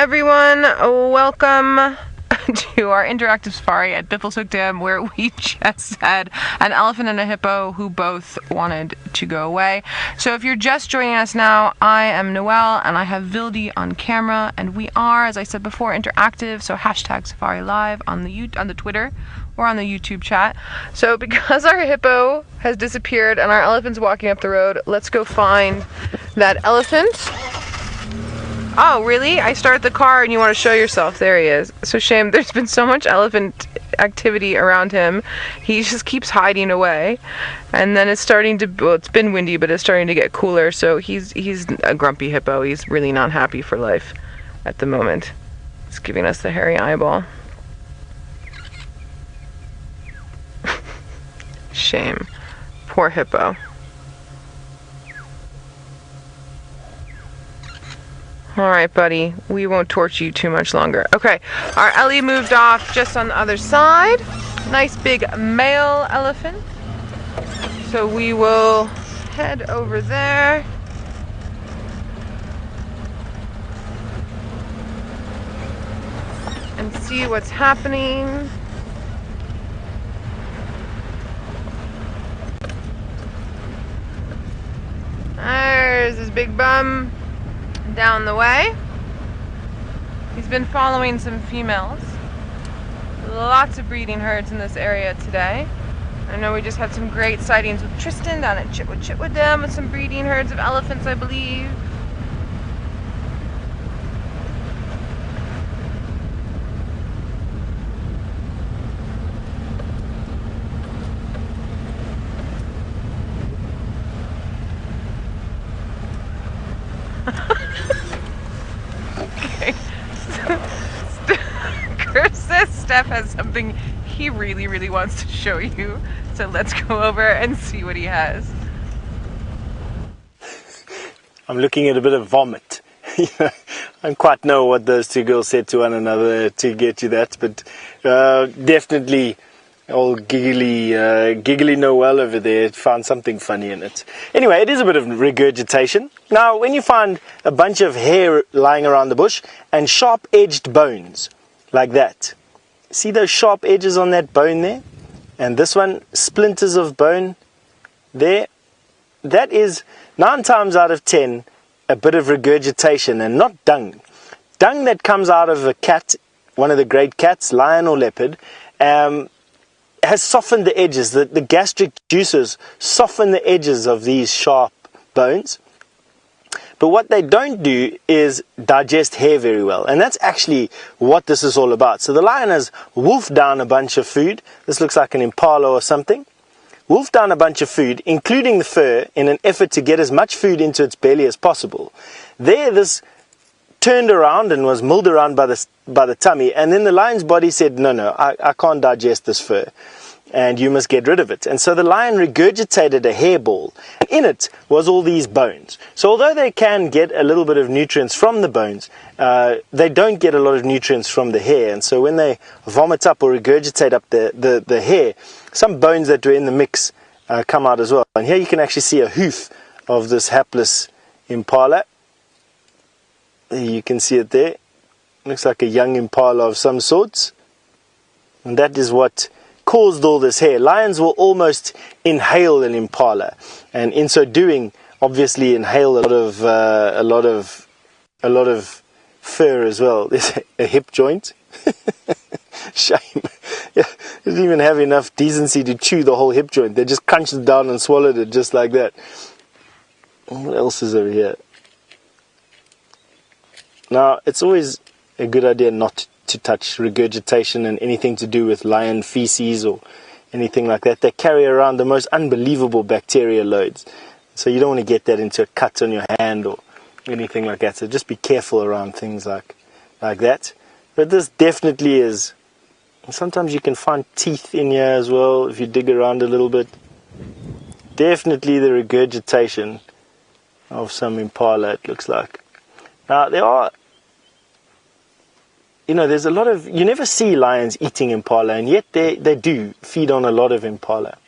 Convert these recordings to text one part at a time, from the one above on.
everyone, welcome to our interactive safari at Biffleshoek Dam, where we just had an elephant and a hippo who both wanted to go away. So if you're just joining us now, I am Noelle and I have Vildi on camera, and we are, as I said before, interactive, so hashtag Safari Live on the Twitter or on the YouTube chat. So because our hippo has disappeared and our elephant's walking up the road, let's go find that elephant. Oh, really? I started the car and you want to show yourself. There he is. So shame, there's been so much elephant activity around him. He just keeps hiding away. And then it's starting to, well, it's been windy, but it's starting to get cooler. So he's a grumpy hippo. He's really not happy for life at the moment. It's giving us the hairy eyeball. Shame. Poor hippo. Alright, buddy. We won't torture you too much longer. Okay, our Ellie moved off just on the other side. Nice big male elephant. So we will head over there. And see what's happening. There's his big bum down the way. He's been following some females. Lots of breeding herds in this area today. I know we just had some great sightings with Tristan down at Chitwa Dam with some breeding herds of elephants, I believe. Steph has something he really wants to show you, so let's go over and see what he has. I'm looking at a bit of vomit. I don't quite know what those two girls said to one another to get you that, but definitely old giggly Noelle over there found something funny in it. Anyway, it is a bit of regurgitation. Now, when you find a bunch of hair lying around the bush and sharp-edged bones like that, see those sharp edges on that bone there? And this one, splinters of bone there. That is 9 times out of 10 a bit of regurgitation and not dung. Dung that comes out of a cat, one of the great cats, lion or leopard, has softened the edges. The gastric juices soften the edges of these sharp bones. But what they don't do is digest hair very well. And that's actually what this is all about. So the lion has wolfed down a bunch of food. This looks like an impala or something. Wolfed down a bunch of food, including the fur, in an effort to get as much food into its belly as possible. There, this turned around and was milled around by the tummy. And then the lion's body said, no, I can't digest this fur. And you must get rid of it. And so the lion regurgitated a hairball. And in it was all these bones. So although they can get a little bit of nutrients from the bones, they don't get a lot of nutrients from the hair. And so when they vomit up or regurgitate up the hair, some bones that were in the mix come out as well. And here you can actually see a hoof of this hapless impala. You can see it there. Looks like a young impala of some sorts. And that is what caused all this hair. Lions will almost inhale an impala, and in so doing, obviously inhale a lot of fur as well. There's a hip joint. Shame. Yeah, they didn't even have enough decency to chew the whole hip joint. They just crunched it down and swallowed it just like that. What else is over here? Now, it's always a good idea not to touch regurgitation and anything to do with lion feces or anything like that. They carry around the most unbelievable bacteria loads. So you don't want to get that into a cut on your hand or anything like that. So just be careful around things like that. But this definitely is. Sometimes you can find teeth in here as well if you dig around a little bit. Definitely the regurgitation of some impala, it looks like. Now, there are, there's a lot of, you never see lions eating impala, and yet they do feed on a lot of impala.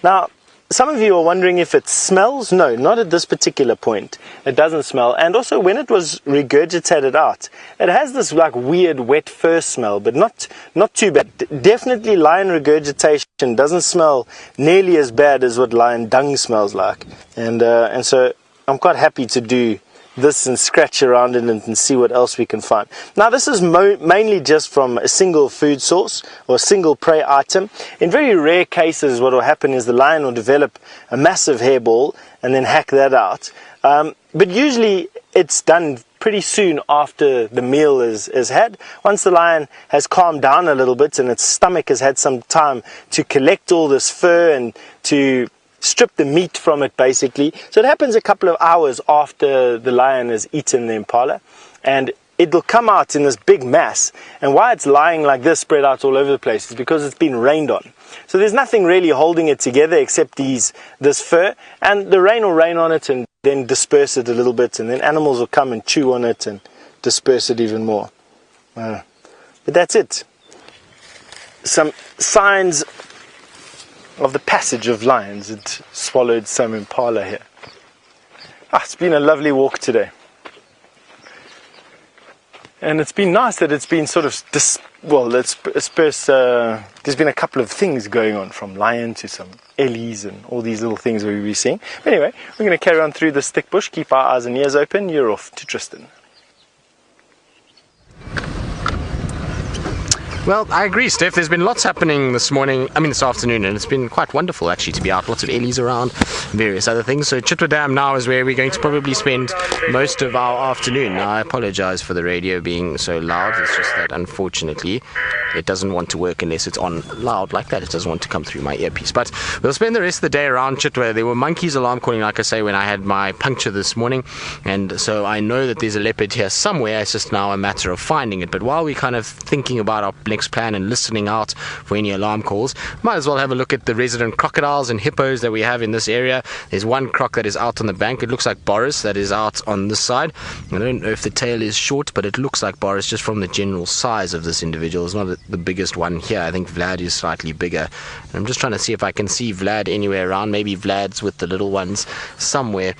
Now, some of you are wondering if it smells. No, not at this particular point. It doesn't smell. And also when it was regurgitated out, it has this like weird wet fur smell, but not too bad. Definitely lion regurgitation doesn't smell nearly as bad as what lion dung smells like. And so I'm quite happy to do this and scratch around in it and see what else we can find. Now this is mainly just from a single food source or a single prey item. In very rare cases what will happen is the lion will develop a massive hairball and then hack that out. But usually it's done pretty soon after the meal is had. Once the lion has calmed down a little bit and its stomach has had some time to collect all this fur and to strip the meat from it basically. So it happens a couple of hours after the lion has eaten the impala, and it'll come out in this big mass. And why it's lying like this spread out all over the place is because it's been rained on. So there's nothing really holding it together except this fur, and the rain will rain on it and then disperse it a little bit, and then animals will come and chew on it and disperse it even more. But that's it. Some signs of the passage of lions. It swallowed some impala here. It's been a lovely walk today. And it's been nice that it's been sort of there's been a couple of things going on, from lion to some ellies and all these little things we'll be seeing. Anyway, we're going to carry on through this thick bush, keep our eyes and ears open. You're off to Tristan. Well, I agree, Steph. There's been lots happening this afternoon, and it's been quite wonderful actually to be out. Lots of ellies around, various other things. So Chitra Dam now is where we're going to probably spend most of our afternoon. Now, I apologize for the radio being so loud. It's just that unfortunately it doesn't want to work unless it's on loud like that. It doesn't want to come through my earpiece. But we'll spend the rest of the day around Chitwa. There were monkeys alarm calling, like I say, when I had my puncture this morning, and so I know that there's a leopard here somewhere. It's just now a matter of finding it. But while we're kind of thinking about our next plan and listening out for any alarm calls, might as well have a look at the resident crocodiles and hippos that we have in this area. There's one croc that is out on the bank. It looks like Boris, that is out on this side. I don't know if the tail is short, but it looks like Boris just from the general size of this individual. It's not the biggest one here. I think Vlad is slightly bigger. And I'm just trying to see if I can see Vlad anywhere around. Maybe Vlad's with the little ones somewhere.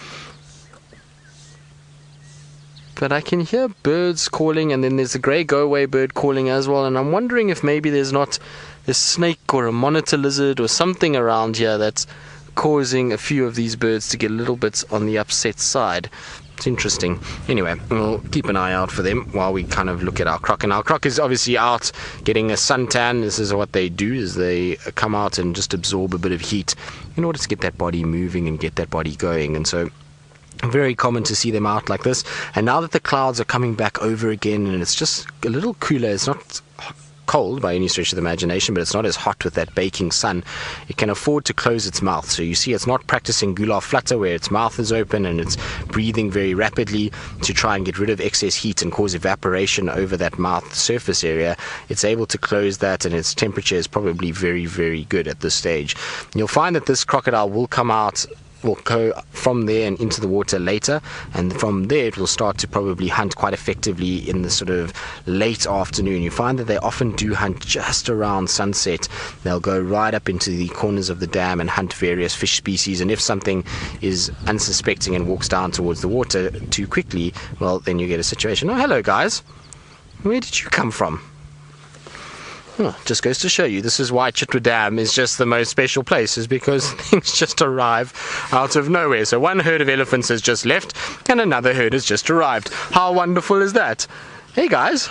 But I can hear birds calling, and then there's a grey go-away bird calling as well, and I'm wondering if maybe there's not a snake or a monitor lizard or something around here that's causing a few of these birds to get a little bit on the upset side. It's interesting. Anyway, we'll keep an eye out for them while we kind of look at our croc. And our croc is obviously out getting a suntan. This is what they do, is they come out and just absorb a bit of heat in order to get that body moving and get that body going. And so very common to see them out like this. And now that the clouds are coming back over again and it's just a little cooler, it's not cold by any stretch of the imagination, but it's not as hot with that baking sun, it can afford to close its mouth. So you see it's not practicing gular flutter where its mouth is open and it's breathing very rapidly to try and get rid of excess heat and cause evaporation over that mouth surface area. It's able to close that, and its temperature is probably very, very good at this stage. You'll find that this crocodile will come out, will go from there and into the water later, and from there it will start to probably hunt quite effectively in the sort of late afternoon. You find that they often do hunt just around sunset. They'll go right up into the corners of the dam and hunt various fish species, and if something is unsuspecting and walks down towards the water too quickly, well, then you get a situation. Oh, hello guys, where did you come from? Just goes to show you, this is why Chitwa Dam is just the most special place, is because things just arrive out of nowhere. So one herd of elephants has just left and another herd has just arrived. How wonderful is that? Hey guys,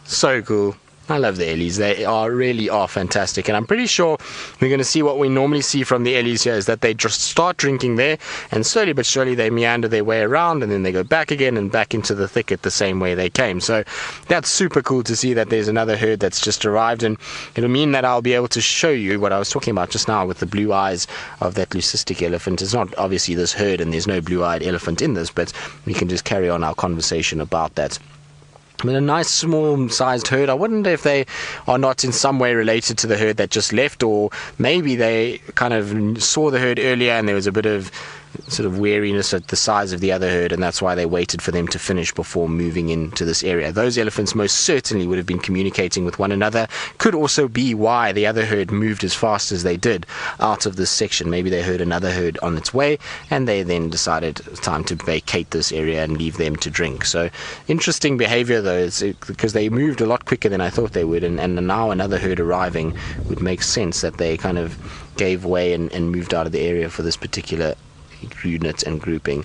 so cool. I love the ellies. They really are fantastic, and I'm pretty sure we're going to see what we normally see from the ellies here, is that they just start drinking there, and slowly but surely they meander their way around, and then they go back again and back into the thicket the same way they came. So that's super cool to see that there's another herd that's just arrived, and it'll mean that I'll be able to show you what I was talking about just now with the blue eyes of that leucistic elephant. It's not obviously this herd, and there's no blue-eyed elephant in this, but we can just carry on our conversation about that. I mean, a nice small-sized herd. I wonder if they are not in some way related to the herd that just left, or maybe they kind of saw the herd earlier and there was a bit of sort of wariness at the size of the other herd, and that's why they waited for them to finish before moving into this area. Those elephants most certainly would have been communicating with one another. Could also be why the other herd moved as fast as they did out of this section. Maybe they heard another herd on its way, and they then decided it's time to vacate this area and leave them to drink. So interesting behavior though, because they moved a lot quicker than I thought they would, and now another herd arriving would make sense that they kind of gave way and moved out of the area for this particular unit and grouping.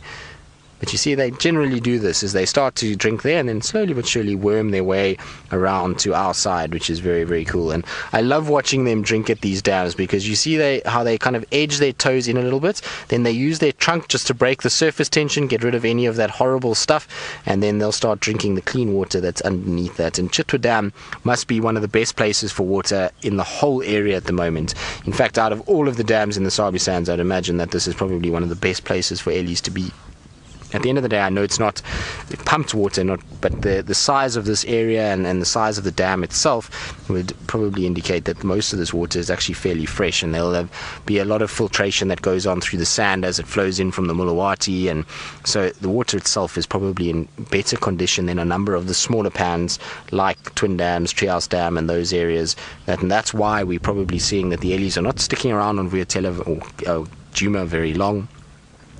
But you see, they generally do this, is they start to drink there and then slowly but surely worm their way around to our side, which is very, very cool. And I love watching them drink at these dams, because you see how they kind of edge their toes in a little bit, then they use their trunk just to break the surface tension, get rid of any of that horrible stuff, and then they'll start drinking the clean water that's underneath that. And Chitwa Dam must be one of the best places for water in the whole area at the moment. In fact, out of all of the dams in the Sabi Sands, I'd imagine that this is probably one of the best places for Ellies to be. At the end of the day, I know it's not pumped water, but the size of this area and the size of the dam itself would probably indicate that most of this water is actually fairly fresh, and there'll be a lot of filtration that goes on through the sand as it flows in from the Mulawati, and so the water itself is probably in better condition than a number of the smaller pans like Twin Dams, Treehouse Dam, and those areas. And that's why we're probably seeing that the Ellies are not sticking around on Vuyatela or Djuma very long.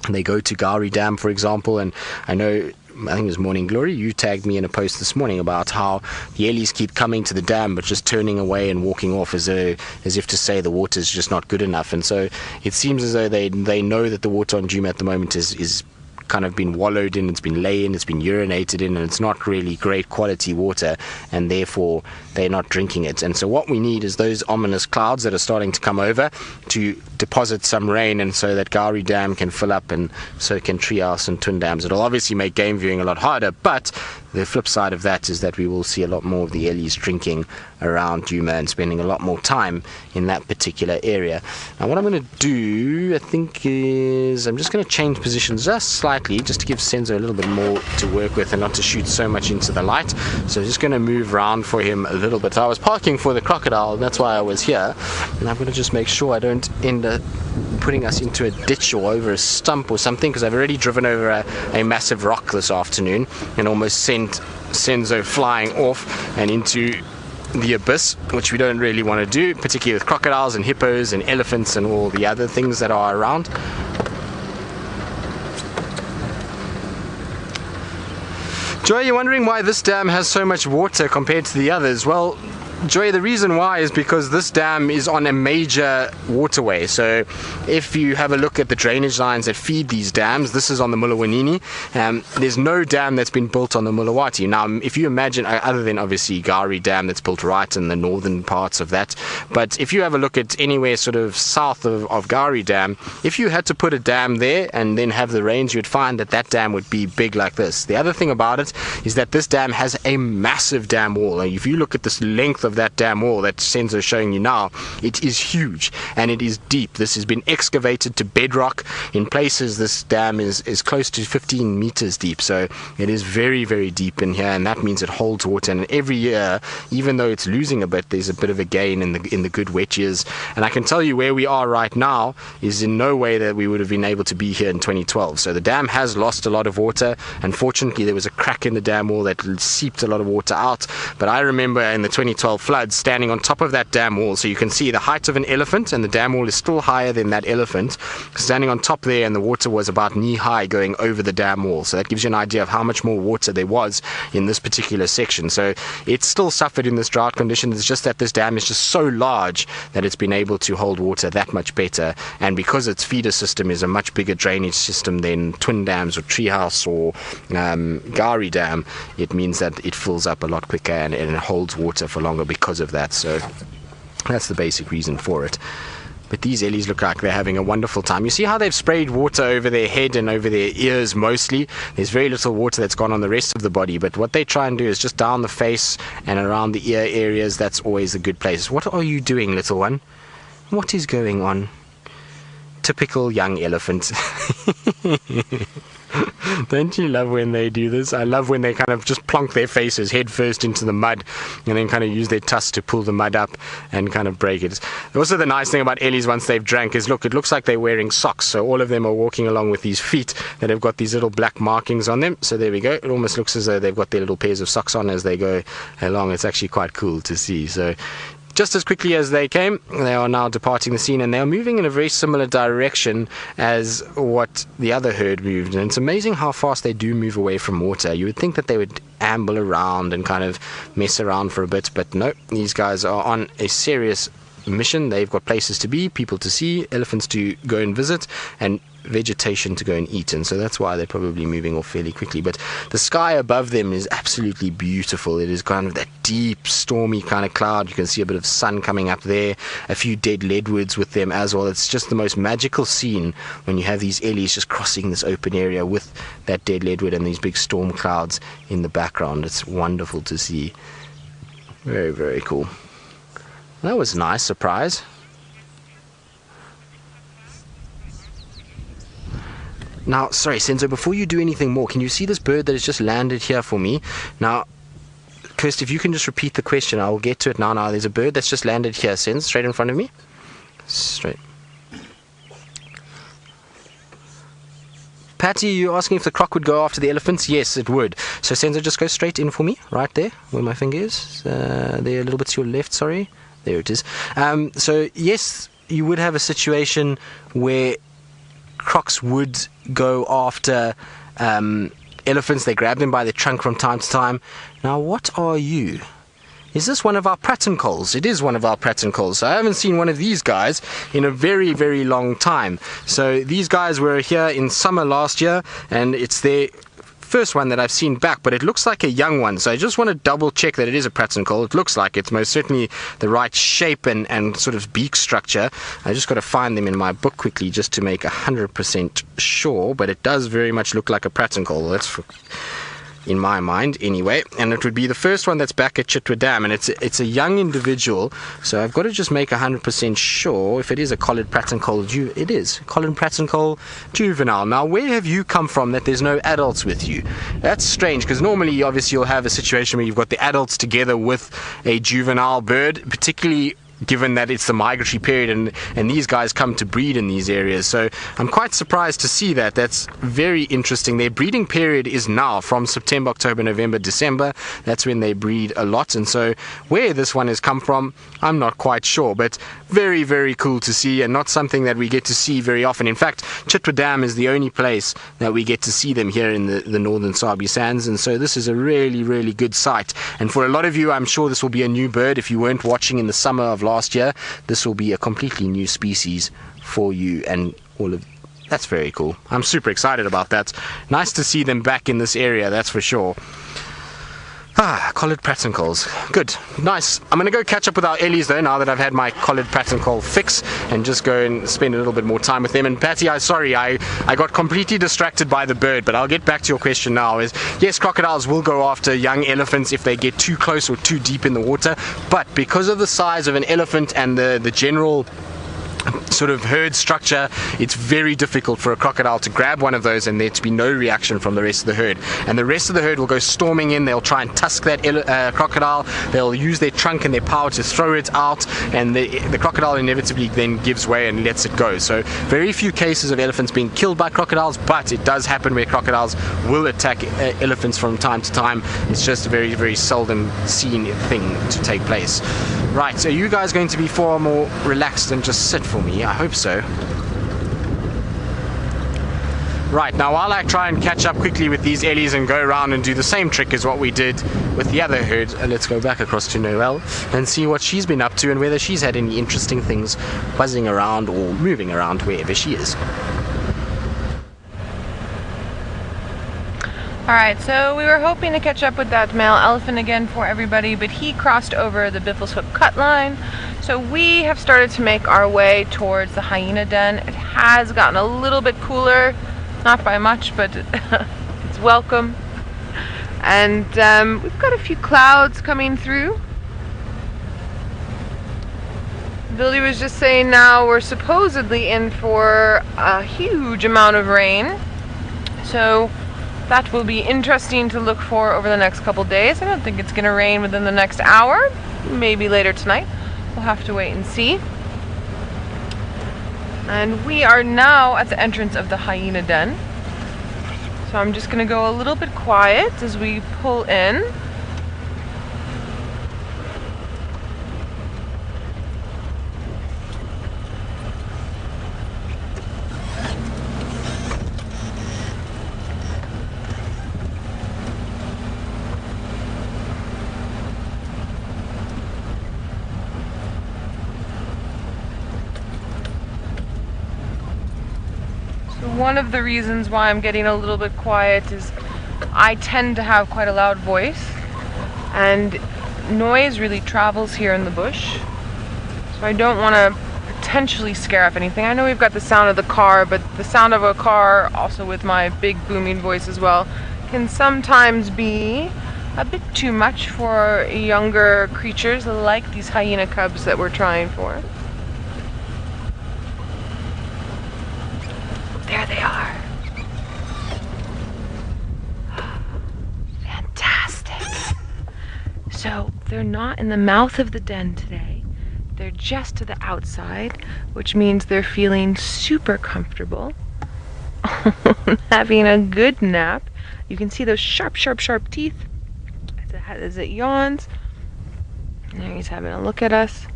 They go to Gari Dam, for example, and I think it was Morning Glory, you tagged me in a post this morning about how the Ellies keep coming to the dam but just turning away and walking off as if to say the water's just not good enough. And so it seems as though they know that the water on Djuma at the moment is kind of been wallowed in, it's been lay in, it's been urinated in, and it's not really great quality water, and therefore they're not drinking it. And so what we need is those ominous clouds that are starting to come over to deposit some rain, and so that Gari Dam can fill up, and so can Treehouse and Twin Dams. It'll obviously make game viewing a lot harder, but the flip side of that is that we will see a lot more of the Ellies drinking around Djuma and spending a lot more time in that particular area. Now what I'm going to do, I think, is I'm just going to change positions just slightly, just to give Senzo a little bit more to work with and not to shoot so much into the light. So I'm just going to move around for him a little bit. I was parking for the Crocodile, and that's why I was here, and I'm going to just make sure I don't end up putting us into a ditch or over a stump or something, because I've already driven over a massive rock this afternoon and almost sent Senzo flying off and into the abyss, which we don't really want to do, particularly with crocodiles and hippos and elephants and all the other things that are around. Joy, you're wondering why this dam has so much water compared to the others. Well, Joy, the reason why is because this dam is on a major waterway. So if you have a look at the drainage lines that feed these dams, this is on the Mulawanini. There's no dam that's been built on the Mulawati. Now, if you imagine, other than obviously Gari Dam that's built right in the northern parts of that, but if you have a look at anywhere sort of south of Gari Dam, if you had to put a dam there and then have the rains, you'd find that dam would be big like this. The other thing about it is that this dam has a massive dam wall. And if you look at this length of that dam wall that Senzo is showing you now, it is huge and it is deep. This has been excavated to bedrock. In places this dam is close to 15 meters deep, so it is very, very deep in here, and that means it holds water. And every year, even though it's losing a bit, there's a bit of a gain in the good wet years. And I can tell you where we are right now is in no way that we would have been able to be here in 2012. So the dam has lost a lot of water. Unfortunately, there was a crack in the dam wall that seeped a lot of water out, but I remember in the 2012 floods standing on top of that dam wall, so you can see the height of an elephant, and the dam wall is still higher than that elephant, standing on top there, and the water was about knee high going over the dam wall. So that gives you an idea of how much more water there was in this particular section. So it's still suffered in this drought condition. It's just that this dam is just so large that it's been able to hold water that much better, and because its feeder system is a much bigger drainage system than Twin Dams or Treehouse or Gari Dam, it means that it fills up a lot quicker and it holds water for longer because of that. So that's the basic reason for it. But these Ellies look like they're having a wonderful time. You see how they've sprayed water over their head and over their ears mostly. There's very little water that's gone on the rest of the body, but what they try and do is just down the face and around the ear areas. That's always a good place. What are you doing, little one? What is going on? Typical young elephant. Don't you love when they do this? I love when they kind of just plonk their faces head first into the mud and then kind of use their tusks to pull the mud up and kind of break it. Also, the nice thing about ellies once they've drank is, look, it looks like they're wearing socks. So all of them are walking along with these feet that have got these little black markings on them. So there we go. It almost looks as though they've got their little pairs of socks on as they go along. It's actually quite cool to see. So just as quickly as they came, they are now departing the scene, and they are moving in a very similar direction as what the other herd moved. And it's amazing how fast they do move away from water. You would think that they would amble around and kind of mess around for a bit, but no, these guys are on a serious mission. They've got places to be, people to see, elephants to go and visit, and vegetation to go and eat, and so that's why they're probably moving off fairly quickly. But the sky above them is absolutely beautiful. It is kind of that deep stormy kind of cloud. You can see a bit of sun coming up there, a few dead leadwoods with them as well. It's just the most magical scene when you have these ellies just crossing this open area with that dead leadwood and these big storm clouds in the background. It's wonderful to see. Very, very cool. That was a nice surprise. Now, sorry, Senzo, before you do anything more, can you see this bird that has just landed here for me? Now, Kirst, if you can just repeat the question, I will get to it now. Now, there's a bird that's just landed here, Senz, straight in front of me. Straight. Patty, you're asking if the croc would go after the elephants? Yes, it would. So, Senzo, just go straight in for me, right there, where my finger is. There, a little bit to your left, sorry. There it is. So, yes, you would have a situation where crocs would go after elephants. They grab them by the trunk from time to time. Now, what are you? Is this one of our pratincoles? It is one of our pratincoles. I haven't seen one of these guys in a very, very long time. So these guys were here in summer last year, and it's their first one that I've seen back, but it looks like a young one, so I just want to double check that it is a pratincole. It looks like it's most certainly the right shape and sort of beak structure. I just got to find them in my book quickly just to make 100% sure, but it does very much look like a pratincole. That's in my mind anyway, and it would be the first one that's back at Chitwa Dam, and it's a young individual, so I've got to just make 100% sure if it is a collared pratincole. It is collared pratincole juvenile. Now, where have you come from that there's no adults with you? That's strange, because normally obviously you'll have a situation where you've got the adults together with a juvenile bird, particularly given that it's the migratory period and these guys come to breed in these areas. So I'm quite surprised to see that. That's very interesting. Their breeding period is now from September, October, November, December. That's when they breed a lot, and so where this one has come from, I'm not quite sure, but very, very cool to see, and not something that we get to see very often. In fact, Chitwa Dam is the only place that we get to see them here in the northern Sabi sands, and so this is a really, really good sight. And for a lot of you, I'm sure this will be a new bird. If you weren't watching in the summer of last year, this will be a completely new species for you, and all of that's very cool. I'm super excited about that. Nice to see them back in this area, that's for sure. Collared pratincles. Good. Nice. I'm going to go catch up with our ellies though, now that I've had my collared pratincole fix, and just go and spend a little bit more time with them. And Patty, I got completely distracted by the bird, but I'll get back to your question now. Is yes, crocodiles will go after young elephants if they get too close or too deep in the water, but because of the size of an elephant and the general sort of herd structure, it's very difficult for a crocodile to grab one of those and there to be no reaction from the rest of the herd, and the rest of the herd will go storming in. They'll try and tusk that crocodile. They'll use their trunk and their power to throw it out, and the crocodile inevitably then gives way and lets it go. So very few cases of elephants being killed by crocodiles, but it does happen where crocodiles will attack elephants from time to time. It's just a very, very seldom seen thing to take place. Right, so are you guys going to be far more relaxed and just sit for me? I hope so. Right, now while I try and catch up quickly with these ellies and go around and do the same trick as what we did with the other herd, let's go back across to Noelle and see what she's been up to and whether she's had any interesting things buzzing around or moving around wherever she is. Alright, so we were hoping to catch up with that male elephant again for everybody, but he crossed over the Biffle's Hook cut line. So we have started to make our way towards the hyena den. It has gotten a little bit cooler, not by much, but it's welcome. And we've got a few clouds coming through. Billy was just saying now we're supposedly in for a huge amount of rain. So that will be interesting to look for over the next couple days. I don't think it's going to rain within the next hour. Maybe later tonight. We'll have to wait and see. And we are now at the entrance of the hyena den. So I'm just going to go a little bit quiet as we pull in. One of the reasons why I'm getting a little bit quiet is I tend to have quite a loud voice, and noise really travels here in the bush, so I don't want to potentially scare off anything. I know we've got the sound of the car, but the sound of a car, also with my big booming voice as well, can sometimes be a bit too much for younger creatures like these hyena cubs that we're trying for. There they are. Fantastic. So they're not in the mouth of the den today. They're just to the outside, which means they're feeling super comfortable. Having a good nap. You can see those sharp, sharp, sharp teeth as it yawns. And there he's having a look at us.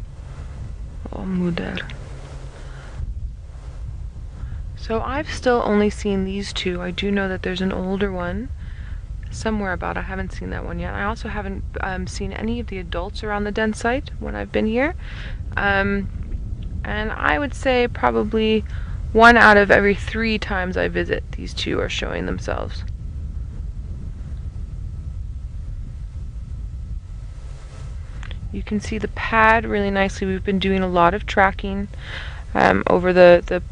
Oh, Muder. So I've still only seen these two. I do know that there's an older one somewhere about. I haven't seen that one yet. I also haven't seen any of the adults around the den site when I've been here. And I would say probably 1 out of every 3 times I visit, these two are showing themselves. You can see the pad really nicely. We've been doing a lot of tracking over the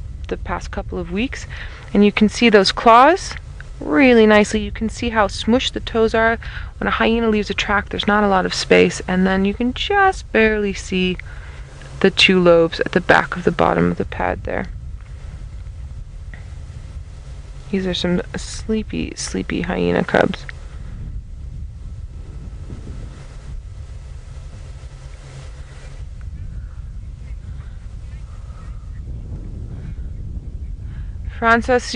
past couple of weeks, and you can see those claws really nicely. You can see how smushed the toes are. When a hyena leaves a track, there's not a lot of space, and then you can just barely see the 2 lobes at the back of the bottom of the pad there. These are some sleepy hyena cubs. Francis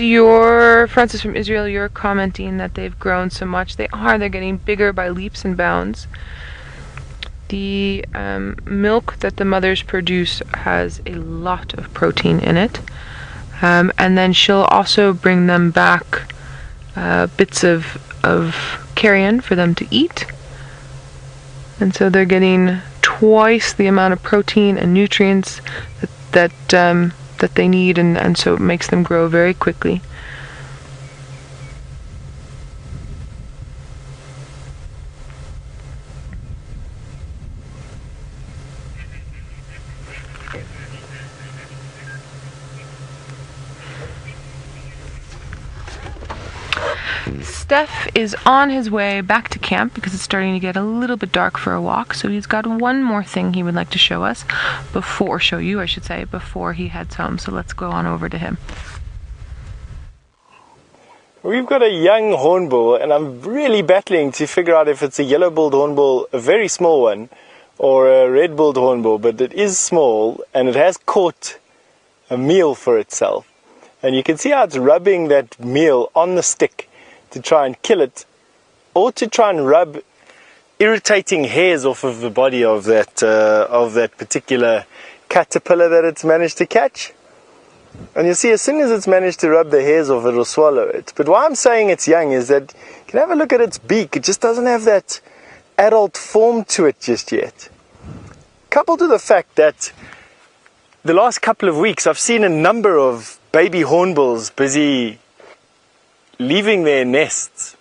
from Israel, you're commenting that they've grown so much. They're getting bigger by leaps and bounds. The milk that the mothers produce has a lot of protein in it. And then she'll also bring them back bits of carrion for them to eat. And so they're getting twice the amount of protein and nutrients that they need, and so it makes them grow very quickly. Steph is on his way back to camp because it's starting to get a little bit dark for a walk, so he's got one more thing he would like to show us, before he heads home. So let's go on over to him. We've got a young hornbill, and I'm really battling to figure out if it's a yellow-billed hornbill, a very small one, or a red-billed hornbill, but it is small, and it has caught a meal for itself. And you can see how it's rubbing that meal on the stick to try and kill it, or to try and rub irritating hairs off of the body of that particular caterpillar that it's managed to catch. And you see, as soon as it's managed to rub the hairs off, it'll swallow it. But why I'm saying it's young is that you can have a look at its beak. It just doesn't have that adult form to it just yet. Coupled to the fact that the last couple of weeks I've seen a number of baby hornbills busy leaving their nests.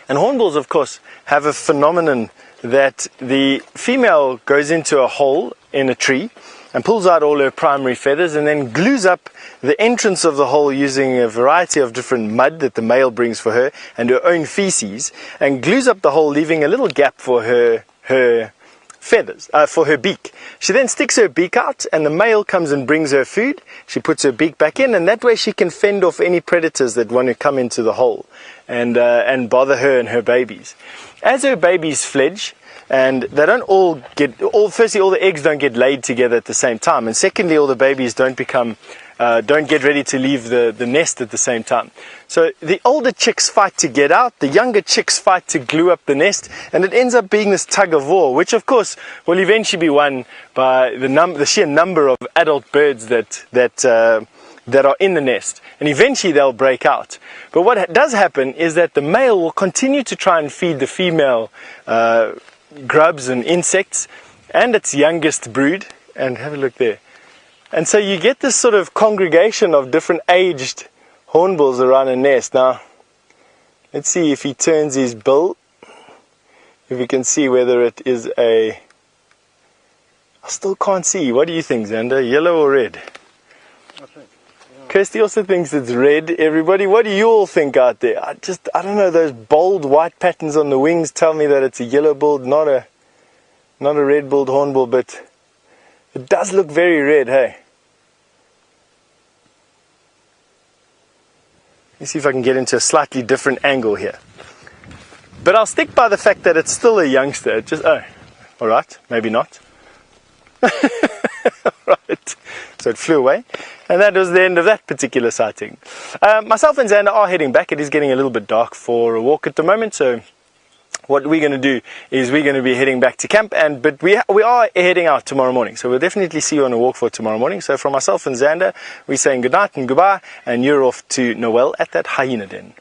And hornbills, of course, have a phenomenon that the female goes into a hole in a tree and pulls out all her primary feathers and then glues up the entrance of the hole using a variety of different mud that the male brings for her and her own feces, and glues up the hole, leaving a little gap for her feathers, for her beak. She then sticks her beak out, and the male comes and brings her food. She puts her beak back in, and that way she can fend off any predators that want to come into the hole and bother her and her babies. As her babies fledge, and they don't all get, firstly, all the eggs don't get laid together at the same time, and secondly, all the babies don't get ready to leave the nest at the same time. So the older chicks fight to get out, the younger chicks fight to glue up the nest, and it ends up being this tug of war, which of course will eventually be won by the sheer number of adult birds that are in the nest, and eventually they'll break out. But what does happen is that the male will continue to try and feed the female grubs and insects and its youngest brood, and have a look there. And so you get this sort of congregation of different aged hornbills around a nest. Now, let's see if he turns his bill, if we can see whether it is I still can't see. What do you think, Xander? Yellow or red? I think. Kirsty also thinks it's red. Everybody, what do you all think out there? I don't know, those bold white patterns on the wings tell me that it's a yellow-billed, not a red-billed hornbill, but it does look very red, hey? Let's see if I can get into a slightly different angle here. But I'll stick by the fact that it's still a youngster. Alright, maybe not. Right, so it flew away, and that was the end of that particular sighting. Myself and Xander are heading back. It is getting a little bit dark for a walk at the moment, so what we're going to do is we're going to be heading back to camp, but we are heading out tomorrow morning, so we'll definitely see you on a walk for tomorrow morning. So from myself and Xander, we're saying good night and goodbye, and you're off to Noel at that hyena den.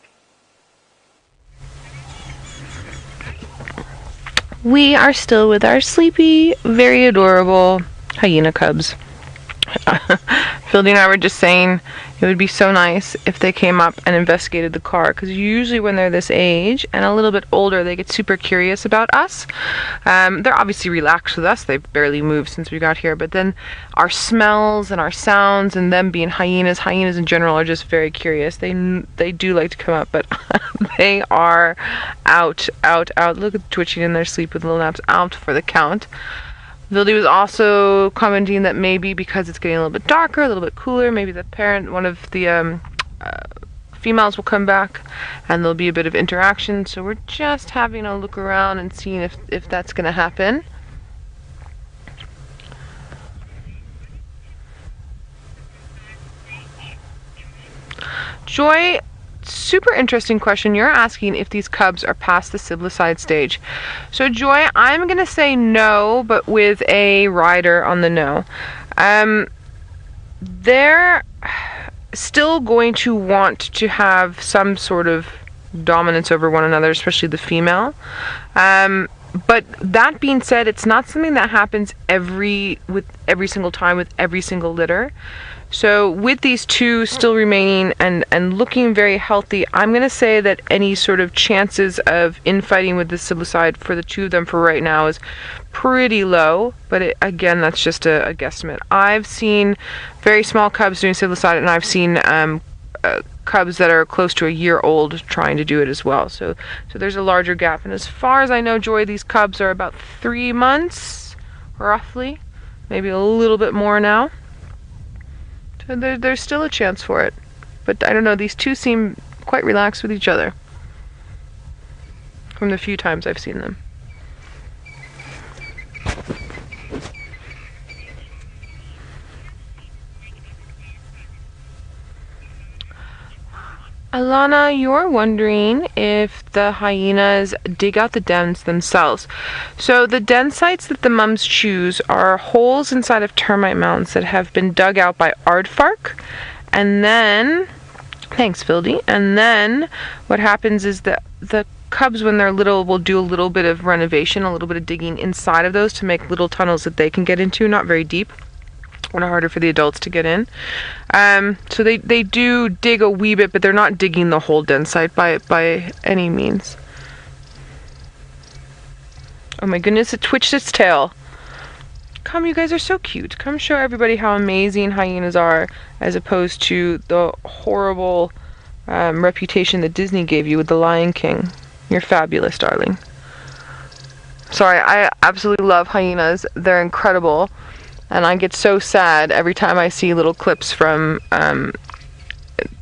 We are still with our sleepy, very adorable hyena cubs. Phildy and I were just saying it would be so nice if they came up and investigated the car, because usually when they're this age and a little bit older, they get super curious about us. They're obviously relaxed with us. They've barely moved since we got here, but then our smells and our sounds, and them being hyenas in general, are just very curious. They do like to come up, but they are out. Look at twitching in their sleep with little naps, out for the count. Vildy was also commenting that maybe because it's getting a little bit darker, a little bit cooler, maybe one of the females will come back and there'll be a bit of interaction. So we're just having a look around and seeing if that's going to happen. Joy, super interesting question. You're asking if these cubs are past the siblicide stage. So Joy, I'm gonna say no, but with a rider on the no. They're still going to want to have some sort of dominance over one another, especially the female. But that being said, it's not something that happens every single time with every single litter. So with these two still remaining and looking very healthy, I'm going to say that any sort of chances of infighting with the siblicide for the two of them for right now is pretty low. But again, that's just a guesstimate. I've seen very small cubs doing siblicide, and I've seen cubs that are close to a year old trying to do it as well. So there's a larger gap. And as far as I know, Joy, these cubs are about 3 months, roughly. Maybe a little bit more now. So there's still a chance for it. But I don't know, these two seem quite relaxed with each other from the few times I've seen them. Alana, you're wondering if the hyenas dig out the dens themselves. So the den sites that the mums choose are holes inside of termite mounds that have been dug out by aardvark. And then, thanks Fildy, and then what happens is that the cubs, when they're little, will do a little bit of renovation, a little bit of digging inside of those to make little tunnels that they can get into, not very deep. Or harder for the adults to get in. So they do dig a wee bit, but they're not digging the whole den site by any means. Oh my goodness, it twitched its tail. Come, you guys are so cute. Come show everybody how amazing hyenas are, as opposed to the horrible reputation that Disney gave you with the Lion King. You're fabulous, darling. Sorry, I absolutely love hyenas. They're incredible. And I get so sad every time I see little clips from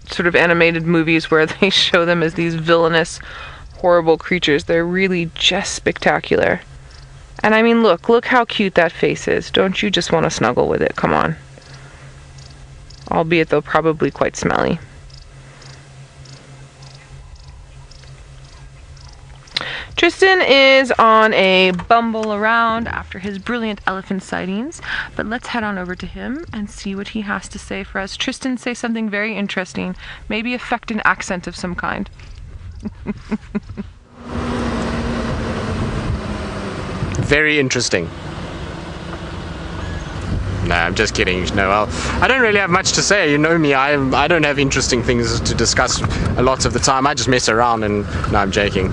sort of animated movies where they show them as these villainous, horrible creatures. They're really just spectacular. And I mean, look how cute that face is. Don't you just want to snuggle with it? Come on. Albeit they're probably quite smelly. Tristan is on a bumble around after his brilliant elephant sightings, but let's head on over to him and see what he has to say for us. Tristan, say something very interesting. Maybe affect an accent of some kind. Very interesting. No, I'm just kidding. No, I don't really have much to say. You know me, I don't have interesting things to discuss a lot of the time. I just mess around and no, I'm joking.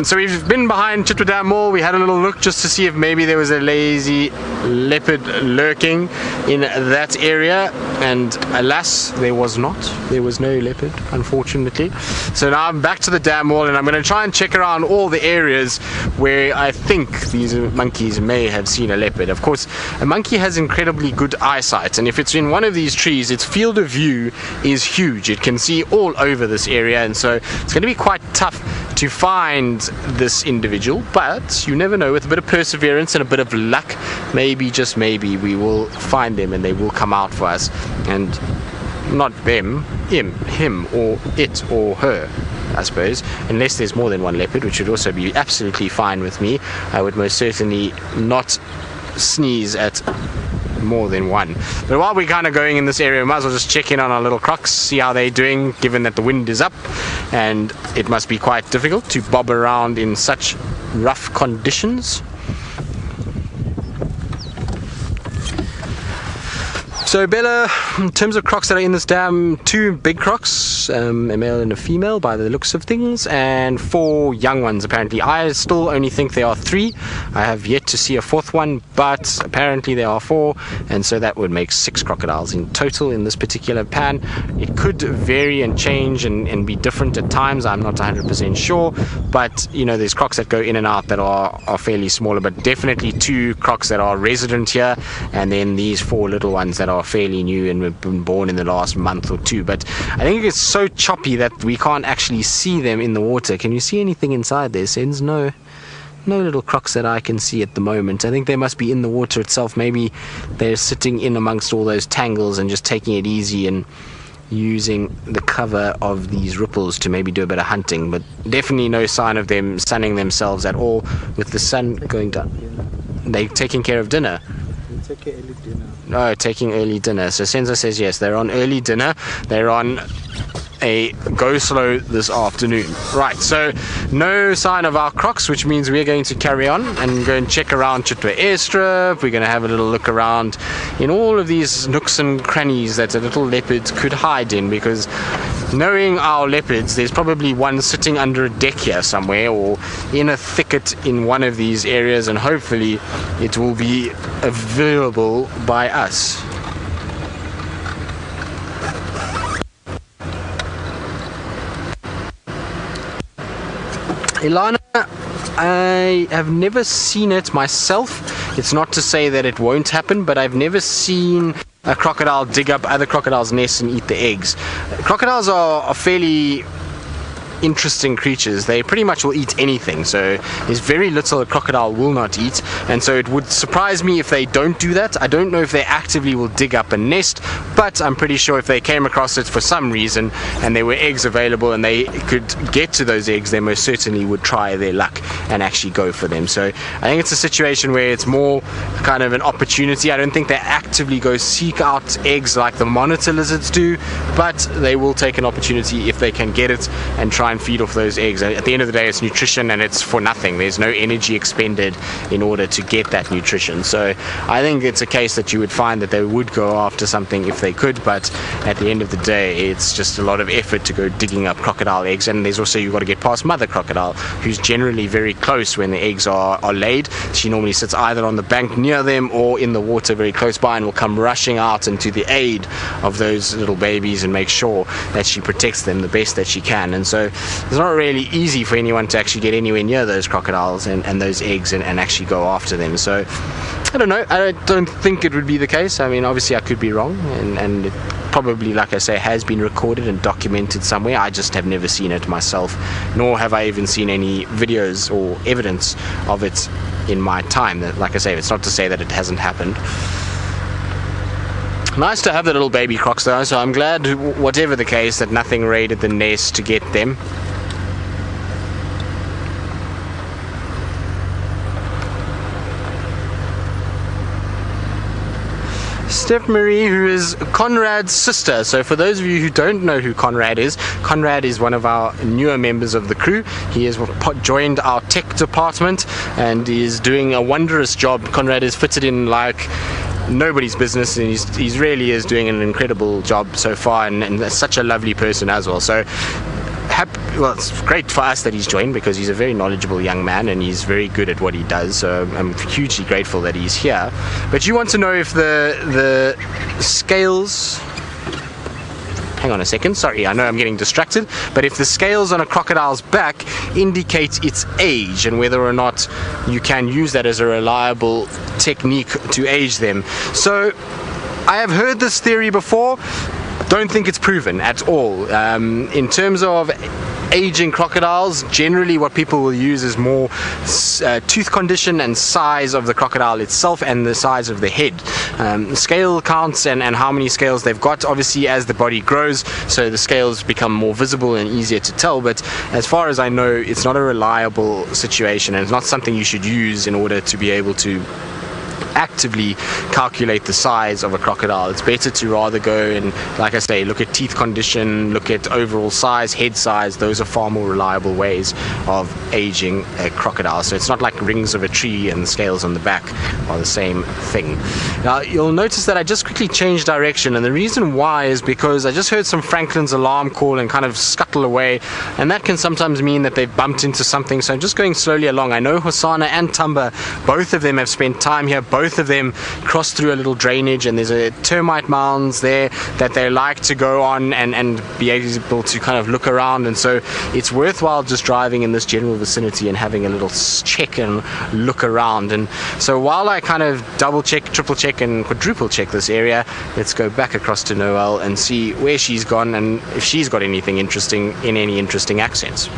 So we've been behind Chitra Dam Mall. We had a little look just to see if maybe there was a lazy leopard lurking in that area, and alas, there was not. There was no leopard, unfortunately. So now I'm back to the dam mall and I'm going to try and check around all the areas where I think these monkeys may have seen a leopard. Of course, a monkey has incredibly good eyesight, and if it's in one of these trees, its field of view is huge. It can see all over this area, and so it's going to be quite tough to find this individual, but you never know. With a bit of perseverance and a bit of luck, maybe, just maybe, we will find them and they will come out for us. And not them, him or it or her, I suppose, unless there's more than one leopard, which would also be absolutely fine with me. I would most certainly not sneeze at more than one. But while we're kind of going in this area, we might as well just check in on our little crocs, see how they're doing, given that the wind is up and it must be quite difficult to bob around in such rough conditions. So Bella, in terms of crocs that are in this dam, 2 big crocs, a male and a female by the looks of things, and 4 young ones apparently. I still only think there are 3. I have yet to see a 4th one, but apparently there are 4, and so that would make 6 crocodiles in total in this particular pan. It could vary and change and be different at times. I'm not 100% sure, but you know, there's crocs that go in and out that are fairly smaller, but definitely 2 crocs that are resident here, and then these 4 little ones that are fairly new and have been born in the last month or 2. But I think it's so choppy that we can't actually see them in the water. Can you see anything inside there, Sens? No little crocs that I can see at the moment. I think they must be in the water itself. Maybe they're sitting in amongst all those tangles and just taking it easy and using the cover of these ripples to maybe do a bit of hunting, but definitely no sign of them sunning themselves at all with the sun going down. They're taking care of dinner. Oh, taking early dinner. So Senza says yes, they're on early dinner. They're on a go slow this afternoon. Right, so no sign of our crocs, which means we're going to carry on and go and check around Chitwa airstrip. We're going to have a little look around in all of these nooks and crannies that a little leopard could hide in, because knowing our leopards, there's probably one sitting under a deck here somewhere or in a thicket in one of these areas, and hopefully it will be available by us. Ilana, I have never seen it myself. It's not to say that it won't happen, but I've never seen a crocodile dig up other crocodiles' nests and eat the eggs. Crocodiles are fairly interesting creatures. They pretty much will eat anything, so there's very little a crocodile will not eat, and so it would surprise me if they don't do that. I don't know if they actively will dig up a nest, but I'm pretty sure if they came across it for some reason and there were eggs available and they could get to those eggs, they most certainly would try their luck and actually go for them. So I think it's a situation where it's more kind of an opportunity. I don't think they actively go seek out eggs like the monitor lizards do, but they will take an opportunity if they can get it and try and feed off those eggs. At the end of the day, it's nutrition and it's for nothing. There's no energy expended in order to get that nutrition. So I think it's a case that you would find that they would go after something if they could, but at the end of the day, it's just a lot of effort to go digging up crocodile eggs. And there's also, you've got to get past mother crocodile, who's generally very close when the eggs are laid. She normally sits either on the bank near them or in the water very close by, and will come rushing out into the aid of those little babies and make sure that she protects them the best that she can. And so it's not really easy for anyone to actually get anywhere near those crocodiles and those eggs and actually go after them. So I don't know, I don't think it would be the case. I mean, obviously I could be wrong, and it probably, like I say, has been recorded and documented somewhere. I just have never seen it myself, nor have I even seen any videos or evidence of it in my time. That, like I say, it's not to say that it hasn't happened. Nice to have the little baby crocs though, so I'm glad, whatever the case, that nothing raided the nest to get them. Steph Marie, who is Conrad's sister. So for those of you who don't know who Conrad is one of our newer members of the crew. He has joined our tech department and is doing a wondrous job. Conrad is fitted in like nobody's business, and he really is doing an incredible job so far, and such a lovely person as well. So well, it's great for us that he's joined, because he's a very knowledgeable young man and he's very good at what he does, so I'm hugely grateful that he's here. But you want to know if the scales, hang on a second, sorry, I know I'm getting distracted, but if the scales on a crocodile's back indicate its age and whether or not you can use that as a reliable technique to age them. So I have heard this theory before. Don't think it's proven at all. In terms of aging crocodiles, generally what people will use is more tooth condition and size of the crocodile itself and the size of the head. Scale counts and how many scales they've got, obviously as the body grows, so the scales become more visible and easier to tell, but as far as I know, it's not a reliable situation, and it's not something you should use in order to be able to actively calculate the size of a crocodile. It's better to rather go and, like I say, look at teeth condition, look at overall size, head size. Those are far more reliable ways of aging a crocodile. So it's not like rings of a tree and the scales on the back are the same thing. Now you'll notice that I just quickly changed direction, and the reason why is because I just heard some Franklin's alarm call and kind of scuttle away, and that can sometimes mean that they've bumped into something. So I'm just going slowly along. I know Hosanna and Tumba, both of them have spent time here. Both of them cross through a little drainage, and there's a termite mounds there that they like to go on and be able to kind of look around, and so it's worthwhile just driving in this general vicinity and having a little check and look around. And so while I kind of double check, triple check and quadruple check this area, let's go back across to Noelle and see where she's gone and if she's got anything interesting in any interesting accents.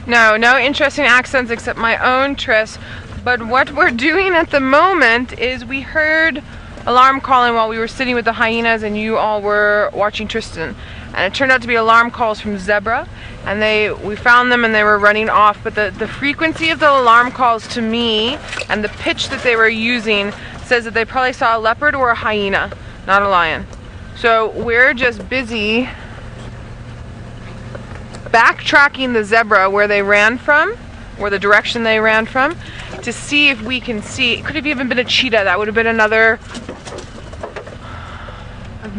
No interesting accents except my own, Triss. But what we're doing at the moment is we heard alarm calling while we were sitting with the hyenas and you all were watching Tristan. And it turned out to be alarm calls from zebra, and we found them and they were running off. But the frequency of the alarm calls to me and the pitch that they were using says that they probably saw a leopard or a hyena, not a lion. So we're just busy backtracking the zebra where they ran from, or the direction they ran from, to see if we can see. It could have even been a cheetah. That would have been another,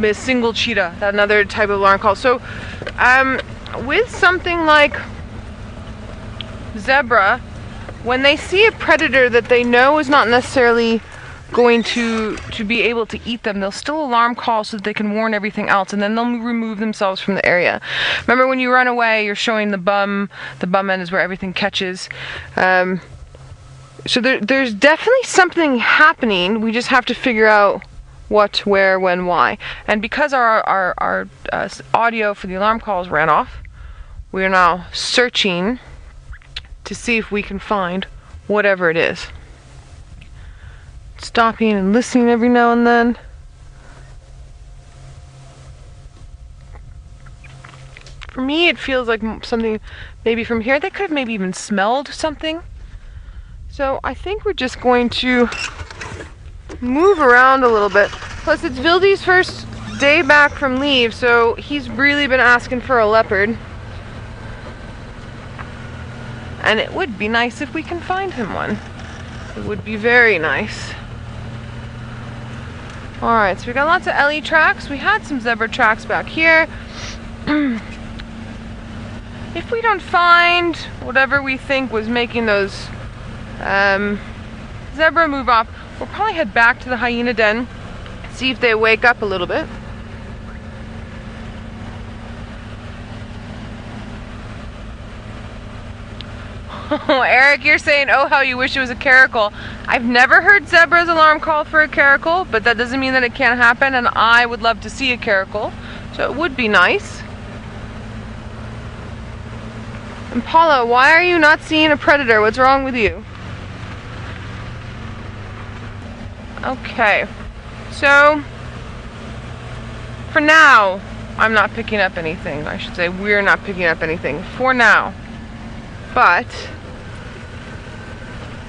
a single cheetah, another type of alarm call. So with something like zebra, when they see a predator that they know is not necessarily going to be able to eat them, they'll still alarm call so that they can warn everything else, and then they'll remove themselves from the area. Remember, when you run away, you're showing the bum end is where everything catches. So there's definitely something happening. We just have to figure out what, where, when, why. And because our audio for the alarm calls ran off, we are now searching to see if we can find whatever it is. Stopping and listening every now and then. For me, it feels like something maybe from here. They could have maybe even smelled something. So I think we're just going to move around a little bit. Plus, it's Vildy's first day back from leave, so he's really been asking for a leopard. And it would be nice if we can find him one. It would be very nice. Alright, so we got lots of Ellie tracks. We had some zebra tracks back here. if we don't find whatever we think was making those zebra move off, we'll probably head back to the hyena den, see if they wake up a little bit. Oh, Eric, you're saying, oh, how you wish it was a caracal. I've never heard zebra's alarm call for a caracal, but that doesn't mean that it can't happen, and I would love to see a caracal, so it would be nice. Impala, why are you not seeing a predator? What's wrong with you? Okay, so for now, I'm not picking up anything. I should say we're not picking up anything for now. But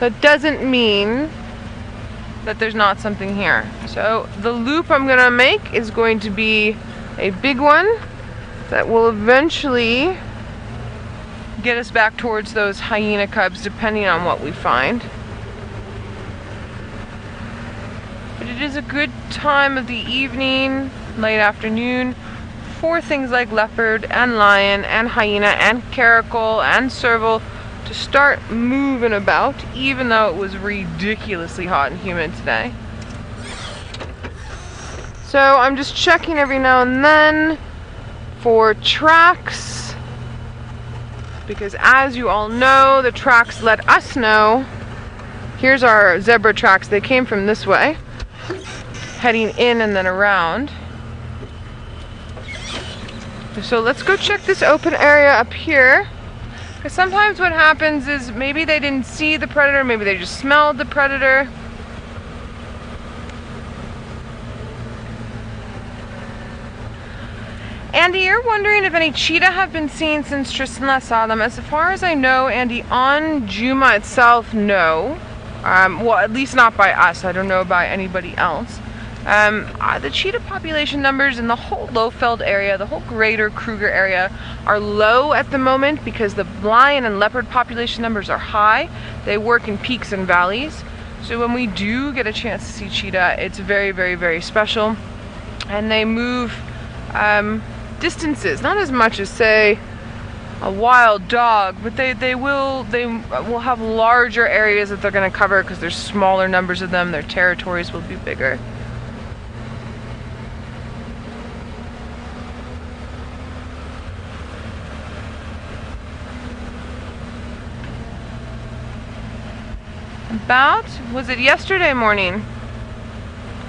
that doesn't mean that there's not something here. So the loop I'm gonna make is going to be a big one that will eventually get us back towards those hyena cubs, depending on what we find. But it is a good time of the evening, late afternoon, for things like leopard and lion and hyena and caracal and serval to start moving about, even though it was ridiculously hot and humid today. So I'm just checking every now and then for tracks, because as you all know, the tracks let us know. Here's our zebra tracks. They came from this way, heading in and then around. So let's go check this open area up here, because sometimes what happens is maybe they didn't see the predator, maybe they just smelled the predator. Andy, you're wondering if any cheetah have been seen since Tristan last saw them. As far as I know, Andy, on Djuma itself, no. Well, at least not by us. I don't know about anybody else. The cheetah population numbers in the whole Lowfeld area, the whole greater Kruger area, are low at the moment because the lion and leopard population numbers are high. They work in peaks and valleys. So when we do get a chance to see cheetah, it's very, very, very special. And they move distances, not as much as, say, a wild dog, but they will have larger areas that they're going to cover because there's smaller numbers of them. Their territories will be bigger. Was it yesterday morning?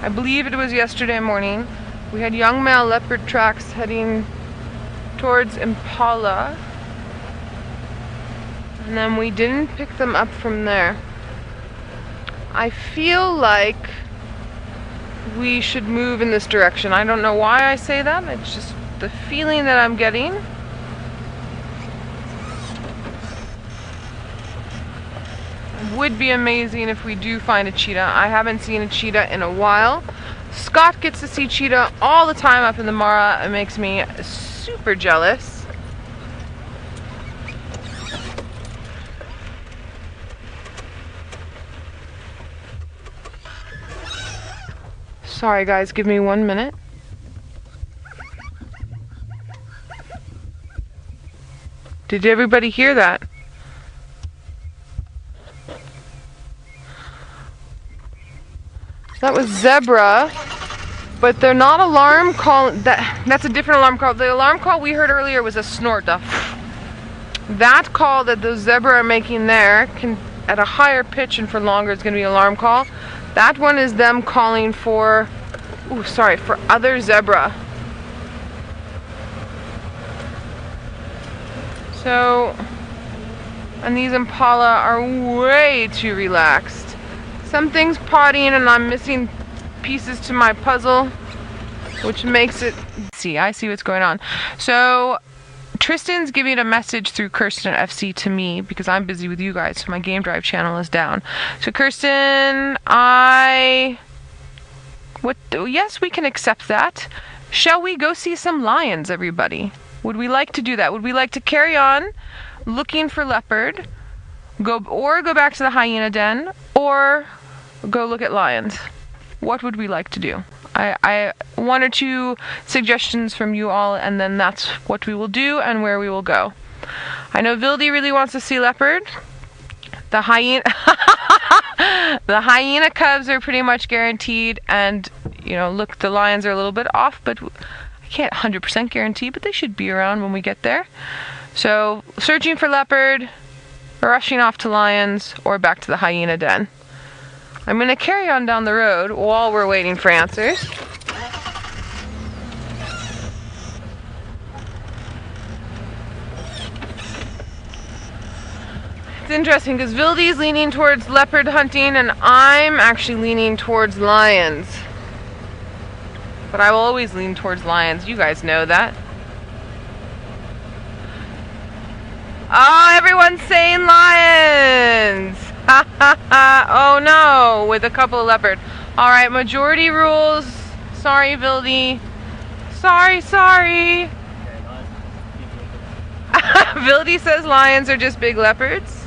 I believe it was yesterday morning. We had young male leopard tracks heading towards Impala, and then we didn't pick them up from there. I feel like we should move in this direction. I don't know why I say that, it's just the feeling that I'm getting. Would be amazing if we do find a cheetah. I haven't seen a cheetah in a while. Scott gets to see cheetah all the time up in the Mara. It makes me super jealous. Sorry guys, give me 1 minute. Did everybody hear that? That was zebra, but they're not alarm call. That's a different alarm call. The alarm call we heard earlier was a snort. That call that those zebra are making there can, at a higher pitch and for longer, it's going to be an alarm call. That one is them calling for, for other zebra. So, and these impala are way too relaxed. Something's pottying and I'm missing pieces to my puzzle, which makes it... See, I see what's going on. So, Tristan's giving a message through Kirsten FC to me because I'm busy with you guys, so my game drive channel is down. So, Kirsten, yes, we can accept that. Shall we go see some lions, everybody? Would we like to do that? Would we like to carry on looking for leopard, go back to the hyena den, or go look at lions? What would we like to do? I one or two suggestions from you all, and then that's what we will do and where we will go. I know Vildy really wants to see leopard. The hyena the Hyena Cubs are pretty much guaranteed, and look, the lions are a little bit off, but I can't 100% guarantee, but they should be around when we get there. So searching for leopard, rushing off to lions, or back to the hyena den. I'm going to carry on down the road while we're waiting for answers. It's interesting because Vildy's leaning towards leopard hunting and I'm actually leaning towards lions. But I will always lean towards lions. You guys know that. Oh, everyone's saying lions! Ha ha ha! Oh no, with a couple of leopard. Alright, majority rules. Sorry, Vildy. Sorry. Vildy says lions are just big leopards.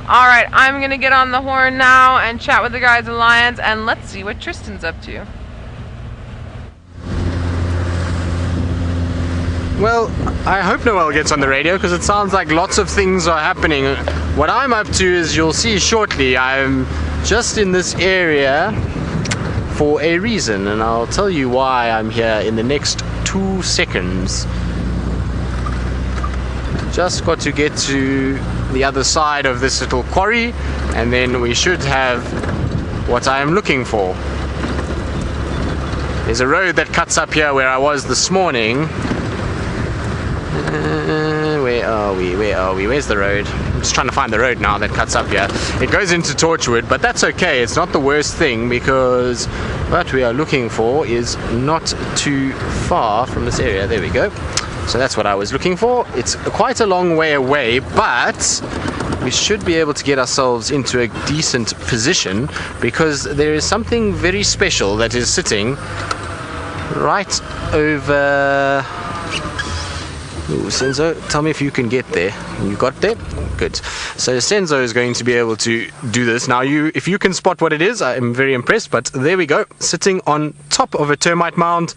Alright, I'm gonna get on the horn now and chat with the guys in lions, and let's see what Tristan's up to. Well, I hope Noel gets on the radio because it sounds like lots of things are happening. What I'm up to is, you'll see shortly, I'm just in this area for a reason, and I'll tell you why I'm here in the next 2 seconds. Just got to get to the other side of this little quarry, and then we should have what I am looking for. There's a road that cuts up here where I was this morning. Where are we? Where's the road? I'm just trying to find the road now that cuts up here. It goes into Torchwood, but that's okay. It's not the worst thing, because what we are looking for is not too far from this area. There we go. So that's what I was looking for. It's quite a long way away, but we should be able to get ourselves into a decent position, because there is something very special that is sitting right over... Ooh, Senzo, tell me if you can get there. You got there? Good. So Senzo is going to be able to do this. Now, if you can spot what it is, I am very impressed, but there we go. Sitting on top of a termite mound.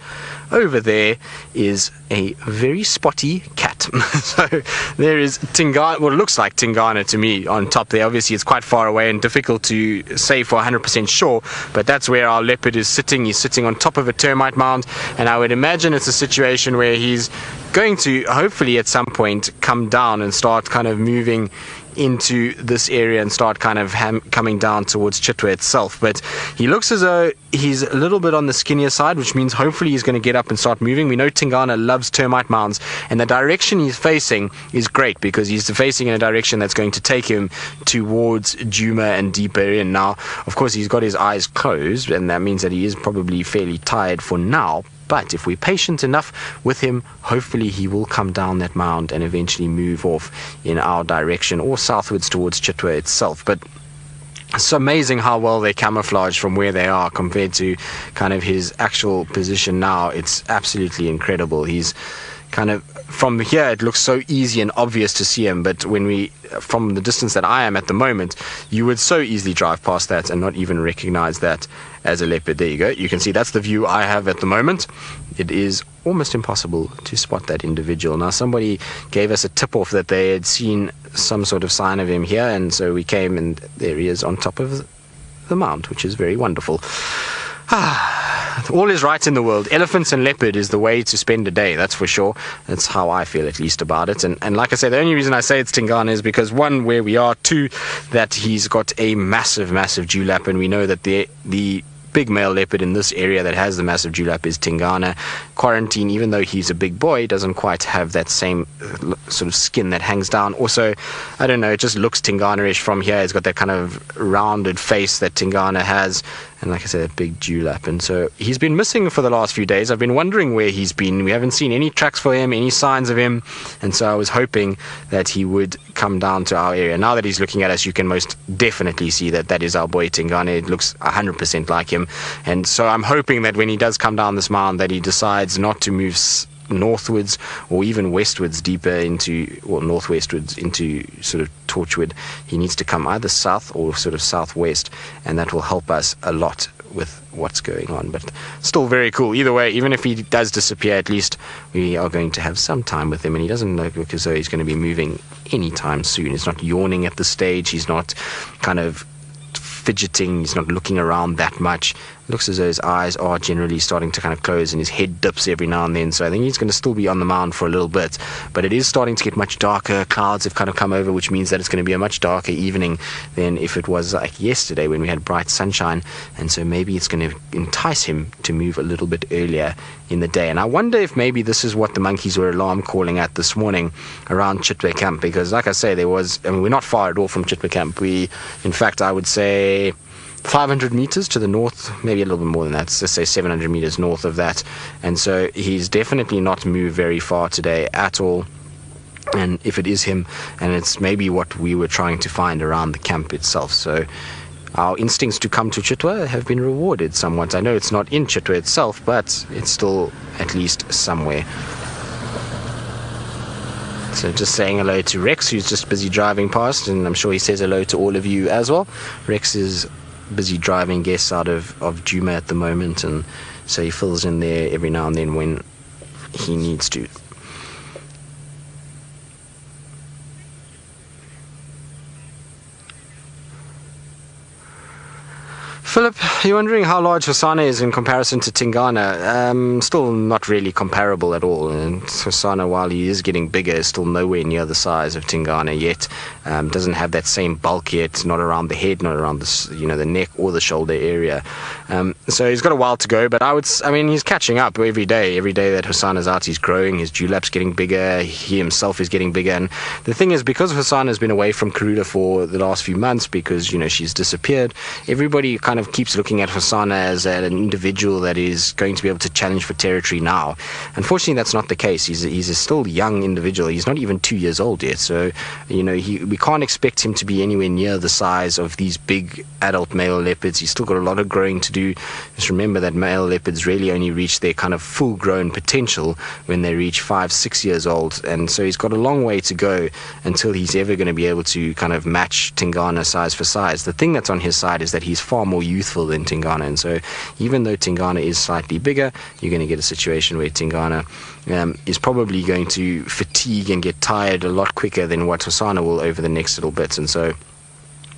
Over there is a very spotty cat. So there is Tingana, well, it looks like Tingana to me on top there. Obviously it's quite far away and difficult to say for 100% sure, but that's where our leopard is sitting. He's sitting on top of a termite mound, and I would imagine it's a situation where he's going to hopefully at some point come down and start kind of moving into this area and start kind of coming down towards Chitwa itself. But he looks as though he's a little bit on the skinnier side, which means hopefully he's going to get up and start moving. We know Tingana loves termite mounds, and the direction he's facing is great, because he's facing in a direction that's going to take him towards Djuma and deeper in. Now, of course, he's got his eyes closed, and that means that he is probably fairly tired for now. But if we're patient enough with him, hopefully he will come down that mound and eventually move off in our direction or southwards towards Chitwa itself. But it's amazing how well they camouflage from where they are compared to kind of his actual position now. It's absolutely incredible. He's kind of, from here it looks so easy and obvious to see him, but from the distance that I am at the moment, you would so easily drive past that and not even recognize that as a leopard. There you go. You can see that's the view I have at the moment. It is almost impossible to spot that individual. Now, somebody gave us a tip-off that they had seen some sort of sign of him here, and so we came, and there he is on top of the mound, which is very wonderful. All is right in the world. Elephants and leopard is the way to spend a day, that's for sure. That's how I feel, at least, about it. And like I say, the only reason I say it's Tingana is because, one, where we are, two, that he's got a massive dewlap, and we know that the big male leopard in this area that has the massive dewlap is Tingana. Quarantine, even though he's a big boy, doesn't quite have that same sort of skin that hangs down. Also, I don't know, it just looks Tingana-ish from here. It's got that kind of rounded face that Tingana has, and like I said, a big dewlap. And so he's been missing for the last few days. I've been wondering where he's been. We haven't seen any tracks for him, any signs of him, and so I was hoping that he would come down to our area. Now that he's looking at us, you can most definitely see that that is our boy Tingana. It looks 100% like him, and so I'm hoping that when he does come down this mound that he decides not to move northwards or even westwards deeper into, or northwestwards into sort of Torchwood, he needs to come either south or sort of southwest, and that will help us a lot with what's going on. But still very cool either way. Even if he does disappear, at least we are going to have some time with him, and he doesn't look as though he's going to be moving anytime soon. He's not yawning at the stage, he's not kind of fidgeting, he's not looking around that much. It looks as though his eyes are generally starting to kind of close, and his head dips every now and then, so I think he's going to still be on the mound for a little bit. But it is starting to get much darker. Clouds have kind of come over, which means that it's going to be a much darker evening than if it was like yesterday when we had bright sunshine, and so maybe it's going to entice him to move a little bit earlier in the day. And I wonder if maybe this is what the monkeys were alarm calling at this morning around Chitwa camp, because like I say, we're not far at all from Chitwa camp. In fact, I would say 500 meters to the north, maybe a little bit more than that, let's say 700 meters north of that. And so he's definitely not moved very far today at all. And if it is him, and it's maybe what we were trying to find around the camp itself. So our instincts to come to Chitwa have been rewarded somewhat. I know it's not in Chitwa itself, but it's still at least somewhere. So just saying hello to Rex, who's just busy driving past, and I'm sure he says hello to all of you as well. Rex is busy driving guests out of Djuma at the moment, and so he fills in there every now and then when he needs to. Philip, you're wondering how large Hosana is in comparison to Tingana. Still not really comparable at all. And Hosana, while he is getting bigger, is still nowhere near the size of Tingana yet. Doesn't have that same bulk yet, not around the head, not around the neck or the shoulder area. So he's got a while to go, but he's catching up every day. Every day that Hosana's out, he's growing. His dewlap's getting bigger. He himself is getting bigger. And the thing is, because Hosana's been away from Kruger for the last few months, because she's disappeared, everybody kind of keeps looking at Hosana as an individual that is going to be able to challenge for territory now. Unfortunately, that's not the case. He's a still young individual. He's not even 2 years old yet. So, we can't expect him to be anywhere near the size of these big adult male leopards. He's still got a lot of growing to do. Just remember that male leopards really only reach their kind of full-grown potential when they reach 5-6 years old. And so he's got a long way to go until he's ever going to be able to kind of match Tingana size for size. The thing that's on his side is that he's far more youthful than Tingana, and so even though Tingana is slightly bigger, you're going to get a situation where Tingana is probably going to fatigue and get tired a lot quicker than what Hosana will over the next little bit. And so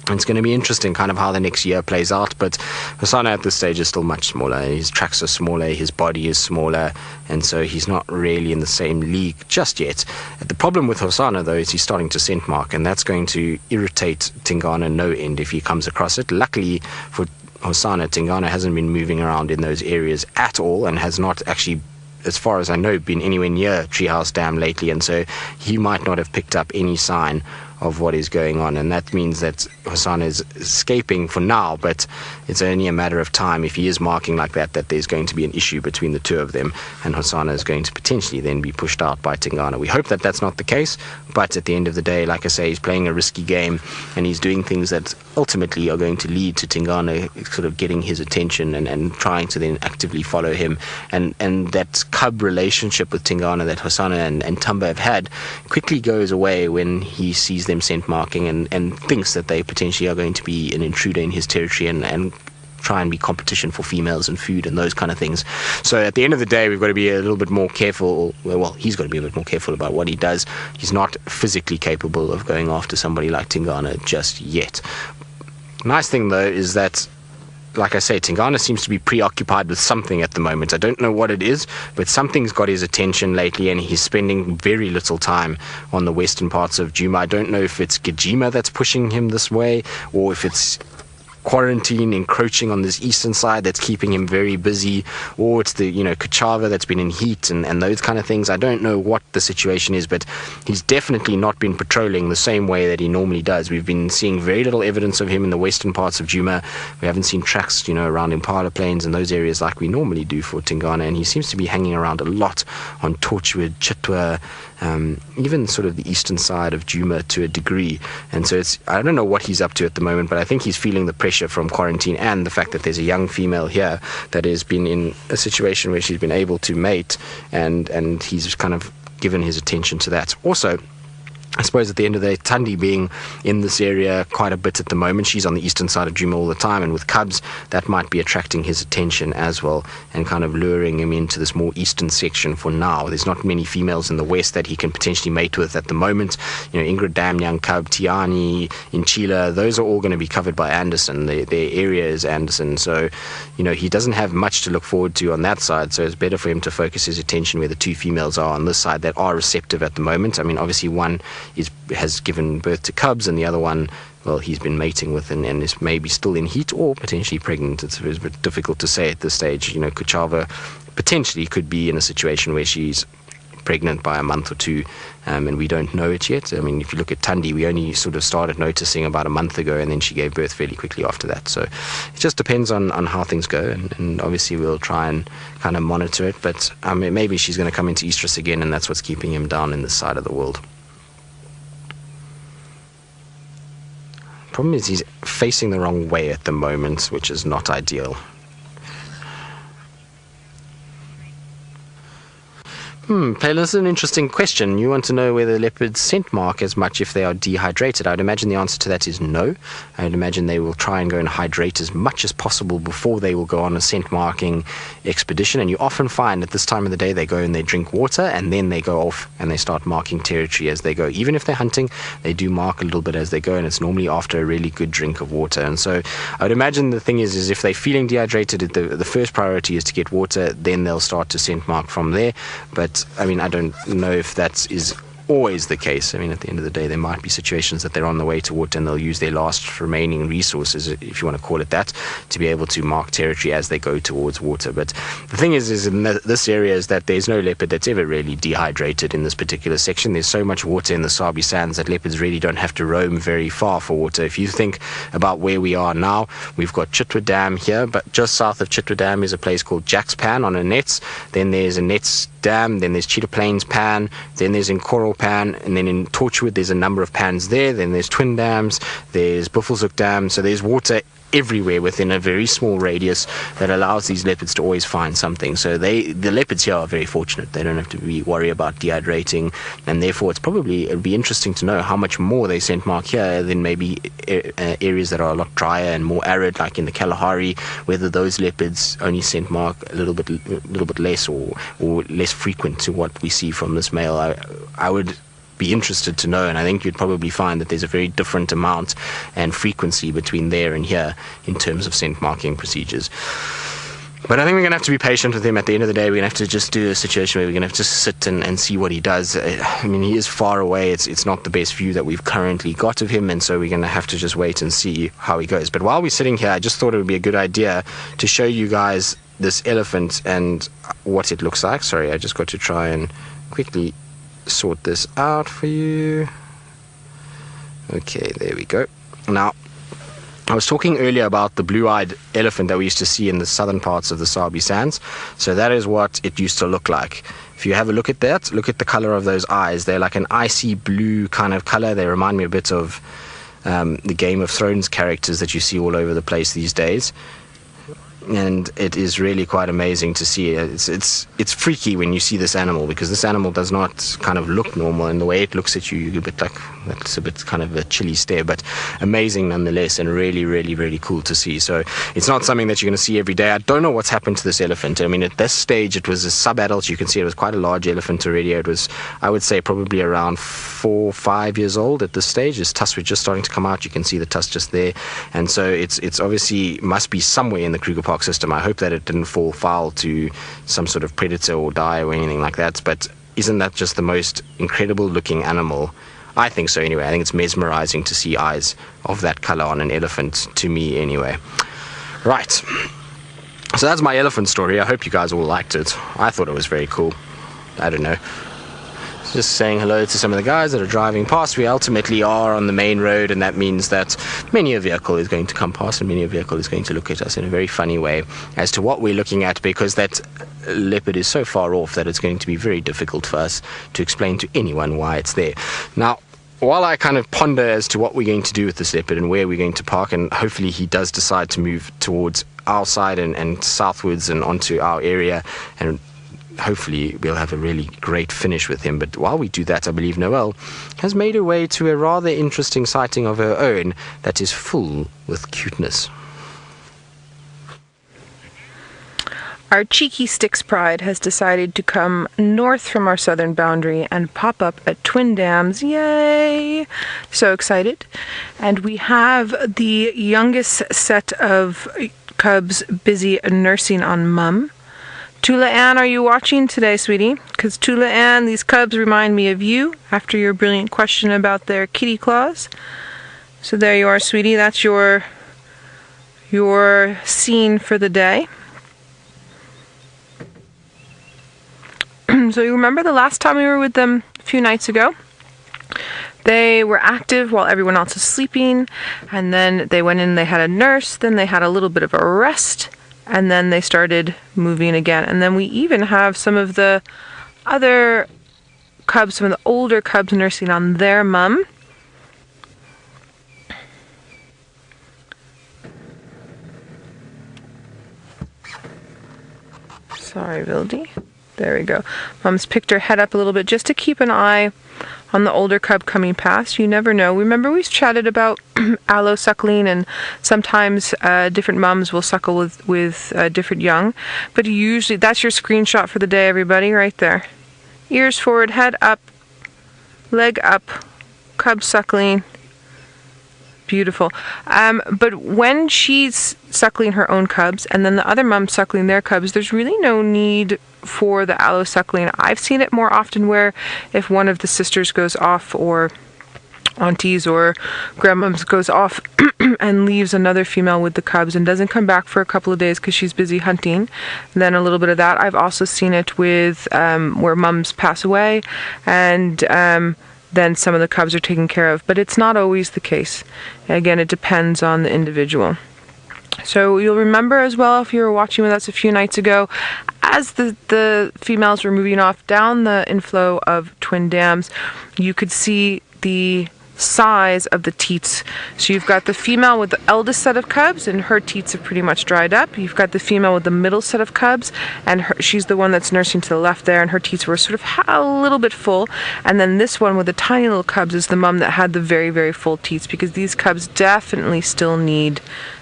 it's going to be interesting kind of how the next year plays out. But Hosana at this stage is still much smaller. His tracks are smaller, his body is smaller, and so he's not really in the same league just yet. The problem with Hosana, though, is he's starting to scent mark, and that's going to irritate Tingana no end if he comes across it. Luckily for Hosana, Tingana hasn't been moving around in those areas at all, and has not actually, as far as I know, been anywhere near Treehouse Dam lately, and so he might not have picked up any sign of what is going on, and that means that Hosana is escaping for now, but it's only a matter of time if he is marking like that there's going to be an issue between the two of them, and Hosana is going to potentially then be pushed out by Tingana. We hope that that's not the case, but at the end of the day, like I say, he's playing a risky game, and he's doing things that ultimately are going to lead to Tingana sort of getting his attention and trying to then actively follow him, and that cub relationship with Tingana that Hosana and Tumba have had quickly goes away when he sees them scent marking and thinks that they potentially are going to be an intruder in his territory and try and be competition for females and food and those kind of things. So at the end of the day, we've got to be a little bit more careful. Well, he's got to be a bit more careful about what he does. He's not physically capable of going after somebody like Tingana just yet. Nice thing, though, is that, like I say, Tingana seems to be preoccupied with something at the moment. I don't know what it is, but something's got his attention lately, and he's spending very little time on the western parts of Djuma. I don't know if it's Djuma that's pushing him this way, or if it's quarantine encroaching on this eastern side that's keeping him very busy, or it's the Kachava that's been in heat and those kind of things. I don't know what the situation is, but he's definitely not been patrolling the same way that he normally does. We've been seeing very little evidence of him in the western parts of Djuma. We haven't seen tracks around Impala Plains and those areas like we normally do for Tingana, and he seems to be hanging around a lot on Torchwood, Chitwa, even sort of the eastern side of Djuma to a degree. And so I don't know what he's up to at the moment, but I think he's feeling the pressure pressure from quarantine and the fact that there's a young female here that has been in a situation where she's been able to mate, and he's kind of given his attention to that. Also, I suppose at the end of the day, Thandi being in this area quite a bit at the moment, she's on the eastern side of Djuma all the time, and with cubs, that might be attracting his attention as well and kind of luring him into this more eastern section for now. There's not many females in the west that he can potentially mate with at the moment. Ingrid Dam, Young Cub, Tiani, Inchila, those are all going to be covered by Anderson. Their area is Anderson, so he doesn't have much to look forward to on that side, so it's better for him to focus his attention where the two females are on this side that are receptive at the moment. I mean, obviously one has given birth to cubs, and the other one, well, he's been mating with and is maybe still in heat or potentially pregnant. It's a bit difficult to say at this stage. Kuchava potentially could be in a situation where she's pregnant by a month or two, and we don't know it yet. I mean, if you look at Thandi, we only sort of started noticing about a month ago, and then she gave birth fairly quickly after that. So it just depends on how things go, and obviously we'll try and kind of monitor it, but maybe she's going to come into estrus again, and that's what's keeping him down in this side of the world. Problem is he's facing the wrong way at the moment, which is not ideal. Palin, this is an interesting question. You want to know whether leopards scent mark as much if they are dehydrated. I'd imagine the answer to that is no. I would imagine they will try and go and hydrate as much as possible before they will go on a scent marking expedition. And you often find at this time of the day they go and they drink water, and then they go off and they start marking territory as they go. Even if they're hunting, they do mark a little bit as they go, and it's normally after a really good drink of water. And so I would imagine the thing is if they're feeling dehydrated, the first priority is to get water, then they'll start to scent mark from there. But I mean, I don't know if that is always the case. I mean, at the end of the day, there might be situations that they're on the way to water and they'll use their last remaining resources, if you want to call it that, to be able to mark territory as they go towards water. But the thing is in this area is that there's no leopard that's ever really dehydrated in this particular section. There's so much water in the Sabi sands that leopards really don't have to roam very far for water. If you think about where we are now, we've got Chitwa Dam here, but just south of Chitwa Dam is a place called Jack's Pan on a nets. Then there's a nets dam, then there's Cheetah Plains Pan, then there's in Coral Pan, and then in Torchwood there's a number of pans there. Then there's Twin Dams, there's Buffelshoek Dam, so there's water everywhere within a very small radius that allows these leopards to always find something. So the leopards here are very fortunate. They don't have to worry about dehydrating, and therefore it'd be interesting to know how much more they scent mark here than maybe areas that are a lot drier and more arid, like in the Kalahari, whether those leopards only scent mark a little bit less or less frequent to what we see from this male. I would be interested to know, and I think you'd probably find that there's a very different amount and frequency between there and here in terms of scent marking procedures. But I think we're going to have to be patient with him. At the end of the day, we're going to have to just do a situation where we're going to have to sit and see what he does. I mean, he is far away. It's not the best view that we've currently got of him, and so we're going to have to just wait and see how he goes. But while we're sitting here, I just thought it would be a good idea to show you guys this elephant and what it looks like. Sorry, I just got to try and quickly sort this out for you. Okay, there we go. Now, I was talking earlier about the blue-eyed elephant that we used to see in the southern parts of the Sabi sands. So that is what it used to look like. If you have a look at that, look at the color of those eyes. They're like an icy blue kind of color. They remind me a bit of the Game of Thrones characters that you see all over the place these days. And it is really quite amazing to see. It's freaky when you see this animal, because this animal does not kind of look normal, and the way it looks at you, you're a bit like, that's a bit kind of a chilly stare, but amazing nonetheless, and really, really, really cool to see. So it's not something that you're going to see every day. I don't know what's happened to this elephant. I mean, at this stage, it was a sub-adult. You can see it was quite a large elephant already. It was, I would say, probably around 4 or 5 years old at this stage. His tusks were just starting to come out. You can see the tusk just there. And so it's obviously must be somewhere in the Kruger Park system. I hope that it didn't fall foul to some sort of predator or die or anything like that. But isn't that just the most incredible looking animal? I think so anyway. I think it's mesmerizing to see eyes of that color on an elephant, to me anyway. Right. So that's my elephant story. I hope you guys all liked it. I thought it was very cool. I don't know. Just saying hello to some of the guys that are driving past. We ultimately are on the main road, and that means that many a vehicle is going to come past and many a vehicle is going to look at us in a very funny way as to what we're looking at, because that leopard is so far off that it's going to be very difficult for us to explain to anyone why it's there. Now, while I kind of ponder as to what we're going to do with this leopard and where we're going to park, and hopefully he does decide to move towards our side and southwards and onto our area, and hopefully we'll have a really great finish with him. But while we do that, I believe Noelle has made her way to a rather interesting sighting of her own that is full with cuteness. Our cheeky Styx Pride has decided to come north from our southern boundary and pop up at Twin Dams. Yay! So excited. And we have the youngest set of cubs busy nursing on Mum. Tula Ann, are you watching today, sweetie? Because Tula Ann, these cubs remind me of you after your brilliant question about their kitty claws. So there you are, sweetie. That's your scene for the day. So you remember the last time we were with them a few nights ago? They were active while everyone else was sleeping, and then they went in, they had a nurse, then they had a little bit of a rest, and then they started moving again. And then we even have some of the other cubs, some of the older cubs nursing on their mum. Sorry, Vildy. There we go. Mom's picked her head up a little bit just to keep an eye on the older cub coming past. You never know. Remember we chatted about allo suckling, and sometimes different mums will suckle with different young. But usually, that's your screenshot for the day, everybody, right there. Ears forward, head up, leg up, cub suckling. Beautiful. But when she's suckling her own cubs and then the other mom suckling their cubs, there's really no need for the allo suckling. I've seen it more often where if one of the sisters goes off, or aunties or grandmoms goes off and leaves another female with the cubs and doesn't come back for a couple of days because she's busy hunting, then a little bit of that. I've also seen it with where mums pass away and then some of the cubs are taken care of, but it's not always the case. Again, it depends on the individual. So you'll remember as well, if you were watching with us a few nights ago, as the females were moving off down the inflow of Twin Dams, you could see the size of the teats. So you've got the female with the eldest set of cubs, and her teats have pretty much dried up. You've got the female with the middle set of cubs, and she's the one that's nursing to the left there, and her teats were sort of a little bit full. And then this one with the tiny little cubs is the mum that had the very, very full teats, because these cubs definitely still need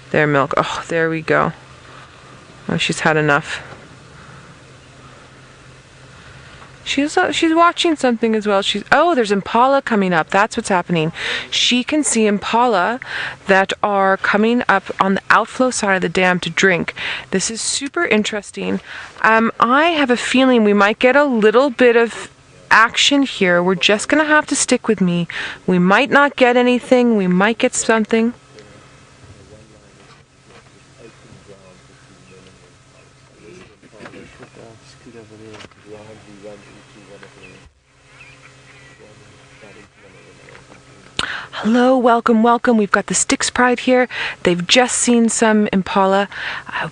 their milk. Oh, there we go. Oh, she's had enough. She's watching something as well. Oh, there's impala coming up. That's what's happening. She can see impala that are coming up on the outflow side of the dam to drink. This is super interesting. I have a feeling we might get a little bit of action here. We're just going to have to stick with me. We might not get anything. We might get something. Hello, welcome, welcome. We've got the Styx Pride here. They've just seen some impala.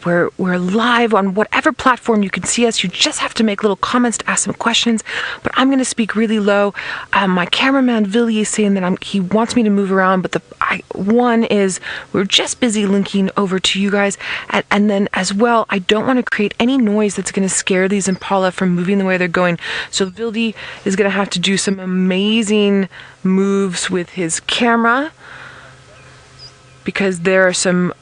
We're live on whatever platform you can see us. You just have to make little comments to ask some questions. But I'm going to speak really low. My cameraman Villy is saying that he wants me to move around. But one is we're just busy linking over to you guys, and then as well, I don't want to create any noise that's going to scare these impala from moving the way they're going. So Vildy is going to have to do some amazing moves with his camera, because there are some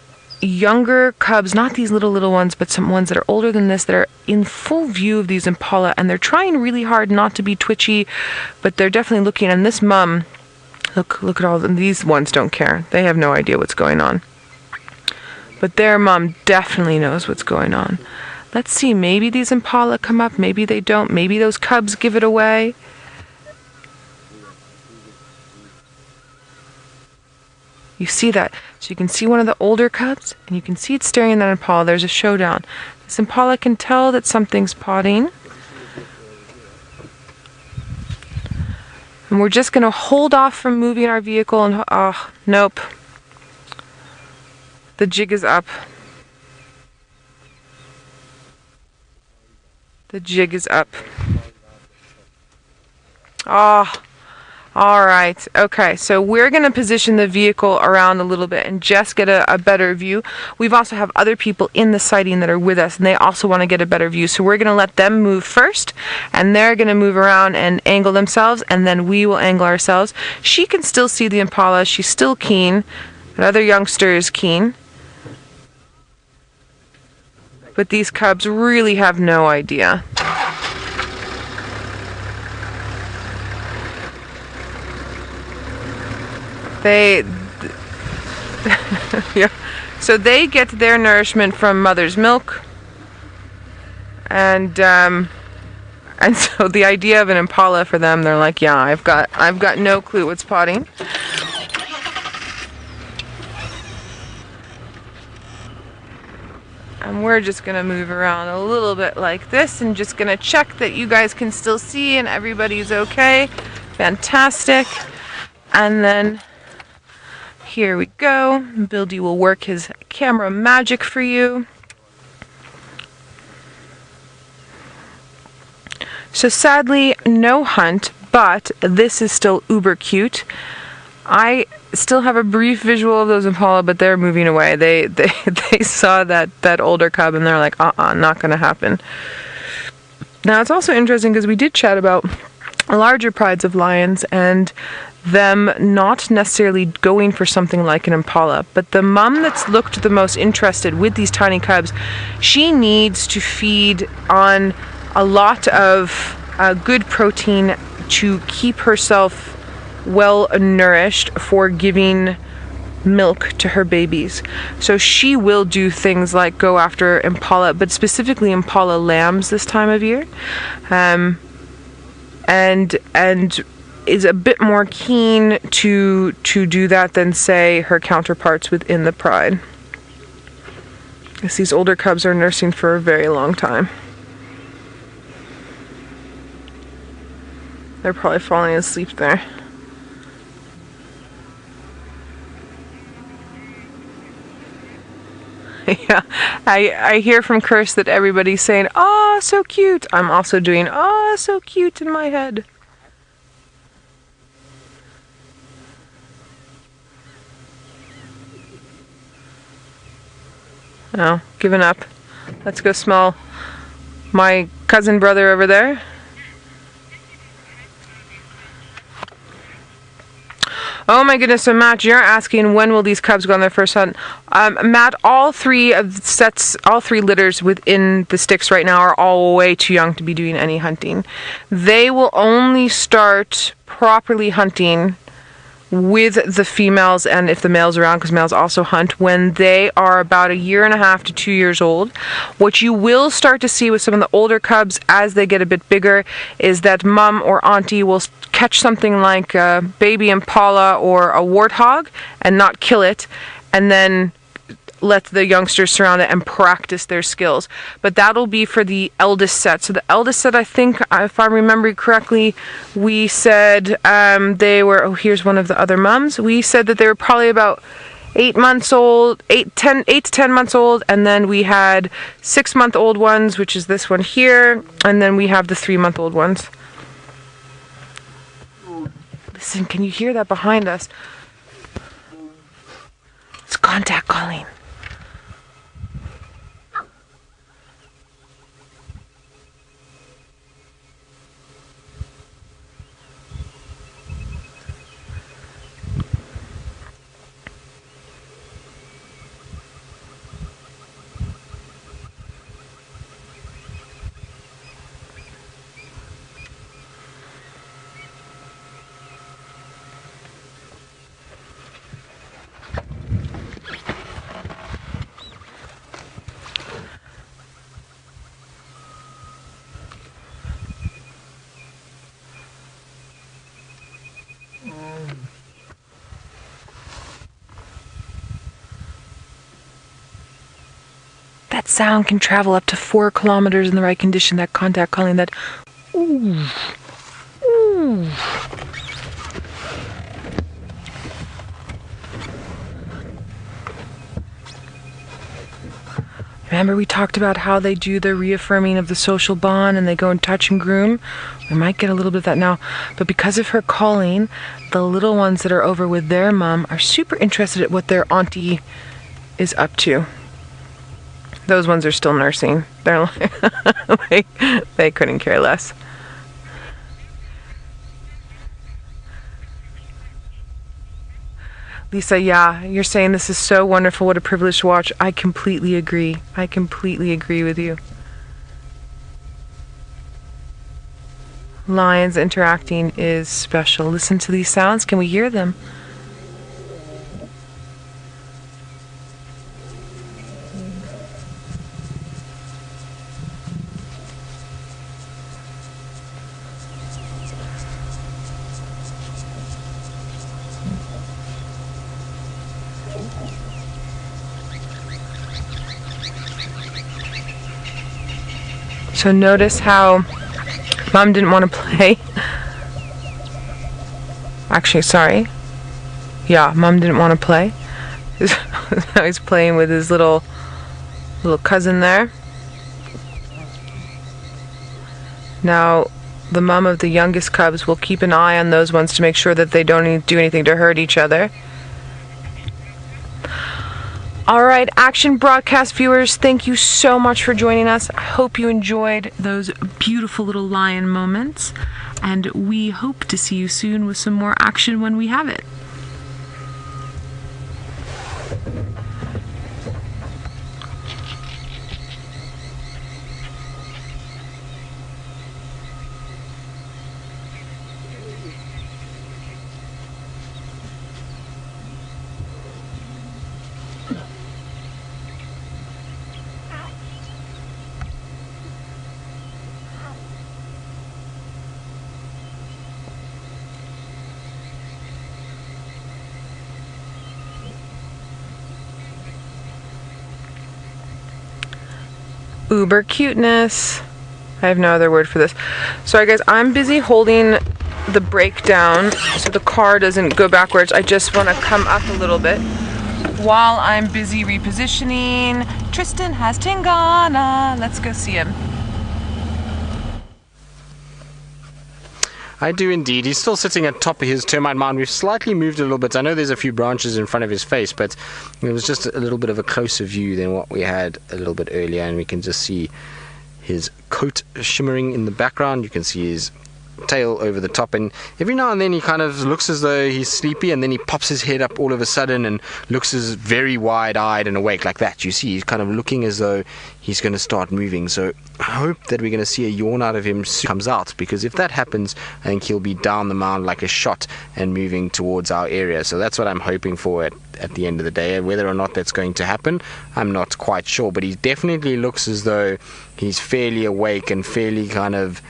younger cubs, not these little ones, but some ones that are older than this, that are in full view of these impala, and they're trying really hard not to be twitchy, but they're definitely looking. And this mum, look at all these ones don't care. They have no idea what's going on, but their mom definitely knows what's going on. Let's see, maybe these impala come up, maybe they don't, maybe those cubs give it away. You see that. So you can see one of the older cubs, and you can see it staring at that impala. There's a showdown. This impala can tell that something's potting. And we're just going to hold off from moving our vehicle and... oh, nope. The jig is up. The jig is up. Oh, All right. Okay. So we're going to position the vehicle around a little bit and just get a better view. We've also have other people in the sighting that are with us, and they also want to get a better view. So we're going to let them move first, and they're going to move around and angle themselves, and then we will angle ourselves. She can still see the impala. She's still keen. Another youngster is keen. But these cubs really have no idea. Yeah. So they get their nourishment from mother's milk, and so the idea of an impala for them, they're like, yeah, I've got no clue what's potting. And we're just gonna move around a little bit like this, and just gonna check that you guys can still see and everybody's okay. Fantastic. And then here we go. Bildy will work his camera magic for you. So sadly, no hunt, but this is still uber cute. I still have a brief visual of those impala, but they're moving away. They saw that older cub, and they're like, not gonna happen. Now it's also interesting because we did chat about larger prides of lions and them not necessarily going for something like an impala, but the mom that's looked the most interested with these tiny cubs, she needs to feed on a lot of good protein to keep herself well nourished for giving milk to her babies. So she will do things like go after impala, but specifically impala lambs this time of year, and is a bit more keen to do that than, say, her counterparts within the pride. As these older cubs are nursing for a very long time. They're probably falling asleep there. Yeah, I hear from Chris that everybody's saying, "Oh, so cute." I'm also doing, "Oh, so cute" in my head. Oh, giving up. Let's go smell my cousin brother over there. Oh my goodness, so Matt, you're asking when will these cubs go on their first hunt? Matt, all three litters within the Stix right now are all way too young to be doing any hunting. They will only start properly hunting with the females, and if the males are around, because males also hunt, when they are about 1.5 to 2 years old. What you will start to see with some of the older cubs as they get a bit bigger is that mom or auntie will catch something like a baby impala or a warthog and not kill it, and then let the youngsters surround it and practice their skills. But that'll be for the eldest set. So the eldest set, I think, if I remember correctly, we said they were, oh, here's one of the other mums. We said that they were probably about 8 months old, 8 to 10 months old, and then we had 6-month-old ones, which is this one here, and then we have the 3-month-old ones. Listen, can you hear that behind us? It's contact calling. That sound can travel up to 4 kilometers in the right condition, that contact calling, that ooh, ooh. Remember we talked about how they do the reaffirming of the social bond and they go and touch and groom? We might get a little bit of that now. But because of her calling, the little ones that are over with their mom are super interested at what their auntie is up to. Those ones are still nursing. They're like, they couldn't care less. Lisa, yeah, you're saying this is so wonderful. What a privilege to watch. I completely agree. I completely agree with you. Lions interacting is special. Listen to these sounds. Can we hear them? So notice how Mom didn't want to play. Actually, sorry. Yeah, Mom didn't want to play. Now he's playing with his little cousin there. Now, the mom of the youngest cubs will keep an eye on those ones to make sure that they don't do anything to hurt each other. Alright, Action Broadcast viewers, thank you so much for joining us. I hope you enjoyed those beautiful little lion moments, and we hope to see you soon with some more action when we have it. Uber cuteness. I have no other word for this. Sorry guys, I'm busy holding the brake down so the car doesn't go backwards. I just want to come up a little bit while I'm busy repositioning. Tristan has Tingana. Let's go see him. I do indeed. He's still sitting at top of his termite mound. We've slightly moved a little bit. I know there's a few branches in front of his face, but it was just a little bit of a closer view than what we had a little bit earlier, and we can just see his coat shimmering in the background. You can see his tail over the top, and every now and then he kind of looks as though he's sleepy, and then he pops his head up all of a sudden and looks as very wide-eyed and awake like that. You see, he's kind of looking as though he's going to start moving. So I hope that we're going to see a yawn out of him soon he comes out, because if that happens, I think he'll be down the mound like a shot and moving towards our area. So that's what I'm hoping for at the end of the day. Whether or not that's going to happen, I'm not quite sure, but he definitely looks as though he's fairly awake and fairly kind of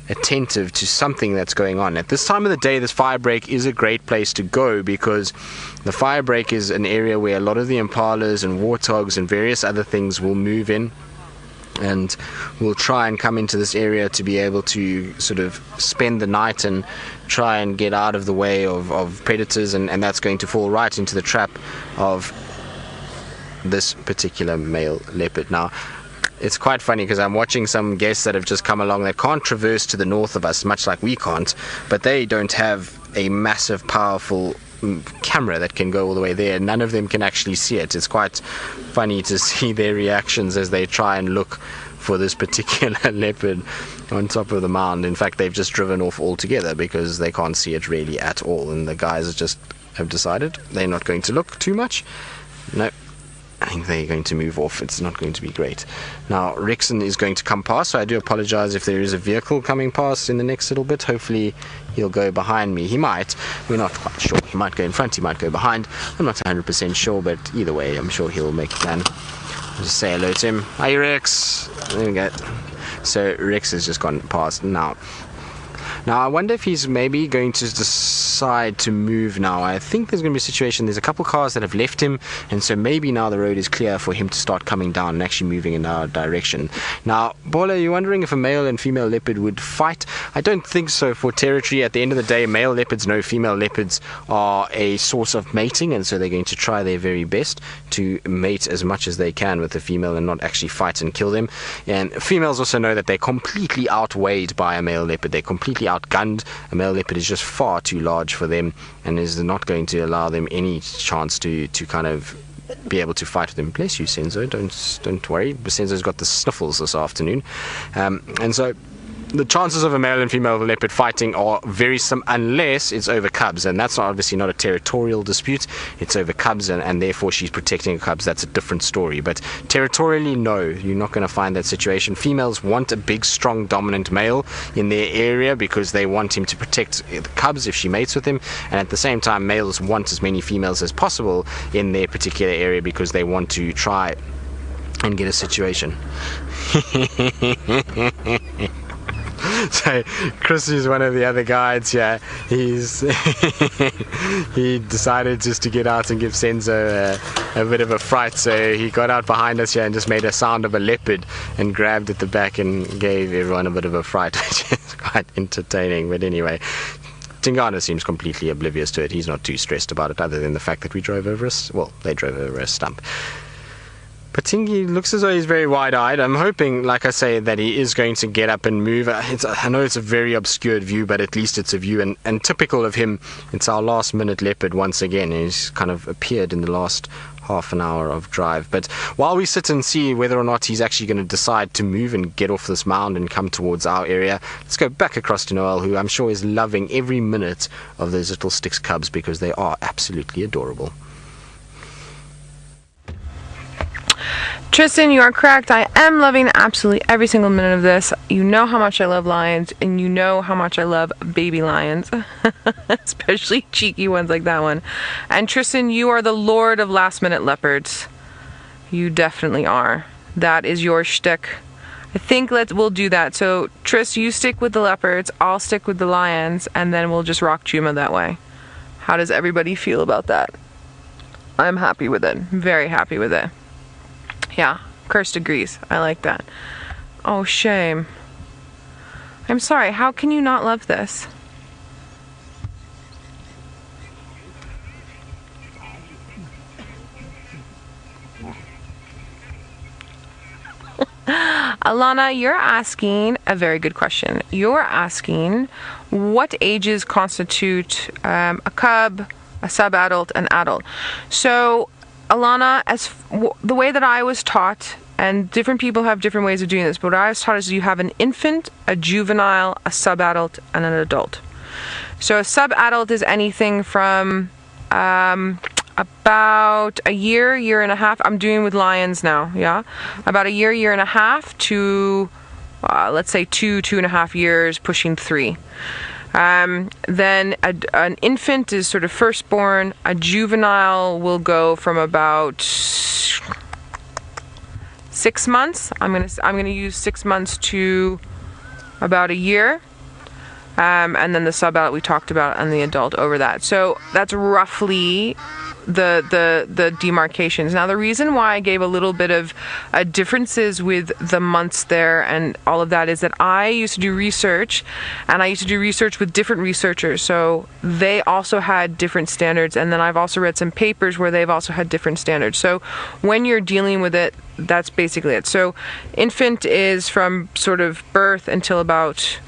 attentive to something that's going on. At this time of the day, this fire break is a great place to go, because the fire break is an area where a lot of the impalas and warthogs and various other things will move in, and will try and come into this area to be able to sort of spend the night and try and get out of the way of predators, and that's going to fall right into the trap of this particular male leopard. Now, it's quite funny because I'm watching some guests that have just come along that can't traverse to the north of us, much like we can't, but they don't have a massive, powerful camera that can go all the way there. None of them can actually see it. It's quite funny to see their reactions as they try and look for this particular leopard on top of the mound. In fact, they've just driven off altogether because they can't see it really at all, and the guys just have decided they're not going to look too much. No, I think they're going to move off. It's not going to be great. Now, Rexon is going to come past, so I do apologize if there is a vehicle coming past in the next little bit. Hopefully he'll go behind me. He might. We're not quite sure. He might go in front, he might go behind. I'm not 100% sure, but either way, I'm sure he'll make a plan. I'll just say hello to him. Hi, Rex. There we go. So Rex has just gone past. Now, Now I wonder if he's maybe going to decide to move now. I think there's going to be a situation, there's a couple cars that have left him, and so maybe now the road is clear for him to start coming down and actually moving in our direction. Now, Bola, you're wondering if a male and female leopard would fight? I don't think so for territory. At the end of the day, male leopards know female leopards are a source of mating, and so they're going to try their very best to mate as much as they can with the female and not actually fight and kill them. And females also know that they're completely outweighed by a male leopard. They're completely outgunned. A male leopard is just far too large for them and is not going to allow them any chance to kind of be able to fight with them. Bless you, Senzo. Don't worry. Senzo's got the sniffles this afternoon. And so the chances of a male and female leopard fighting are very slim, unless it's over cubs, and that's obviously not a territorial dispute. It's over cubs, and therefore she's protecting her cubs. That's a different story. But territorially, no, you're not going to find that situation. Females want a big, strong, dominant male in their area because they want him to protect the cubs if she mates with him, and at the same time, males want as many females as possible in their particular area because they want to try and get a situation. So Chris is one of the other guides here. He's he decided just to get out and give Senzo a bit of a fright, so he got out behind us here and just made a sound of a leopard and grabbed at the back and gave everyone a bit of a fright, which is quite entertaining. But anyway, Tingana seems completely oblivious to it. He's not too stressed about it, other than the fact that we drove over they drove over a stump. But Tingy looks as though he's very wide-eyed. I'm hoping, like I say, that he is going to get up and move. I know it's a very obscured view, but at least it's a view. And typical of him, it's our last-minute leopard once again. He's kind of appeared in the last half an hour of drive. But while we sit and see whether or not he's actually going to decide to move and get off this mound and come towards our area, let's go back across to Noel, who I'm sure is loving every minute of those little Styx cubs because they are absolutely adorable. Tristan, you are correct. I am loving absolutely every single minute of this. You know how much I love lions, and you know how much I love baby lions, especially cheeky ones like that one. And Tristan, you are the lord of last-minute leopards. You definitely are. That is your shtick. I think we'll do that. So, Tris, you stick with the leopards, I'll stick with the lions, and then we'll just rock Djuma that way. How does everybody feel about that? I'm happy with it. Very happy with it. Yeah, Kirst agrees. I like that. Oh, shame. I'm sorry, how can you not love this? Alana, you're asking a very good question. You're asking what ages constitute a cub, a sub-adult, an adult. So, Alana, the way that I was taught, and different people have different ways of doing this, but what I was taught is you have an infant, a juvenile, a sub-adult, and an adult. So a sub-adult is anything from about a year and a half. I'm doing with lions now, yeah? About a year and a half to, let's say 2.5 years, pushing 3. Then an infant is sort of firstborn. A juvenile will go from about 6 months. I'm gonna use 6 months to about a year. And then the sub-adult we talked about, and the adult over that. So that's roughly the demarcations. Now, the reason why I gave a little bit of differences with the months there and all of that is that I used to do research, and I used to do research with different researchers, so they also had different standards, and then I've also read some papers where they've also had different standards. So when you're dealing with it, that's basically it. So infant is from sort of birth until about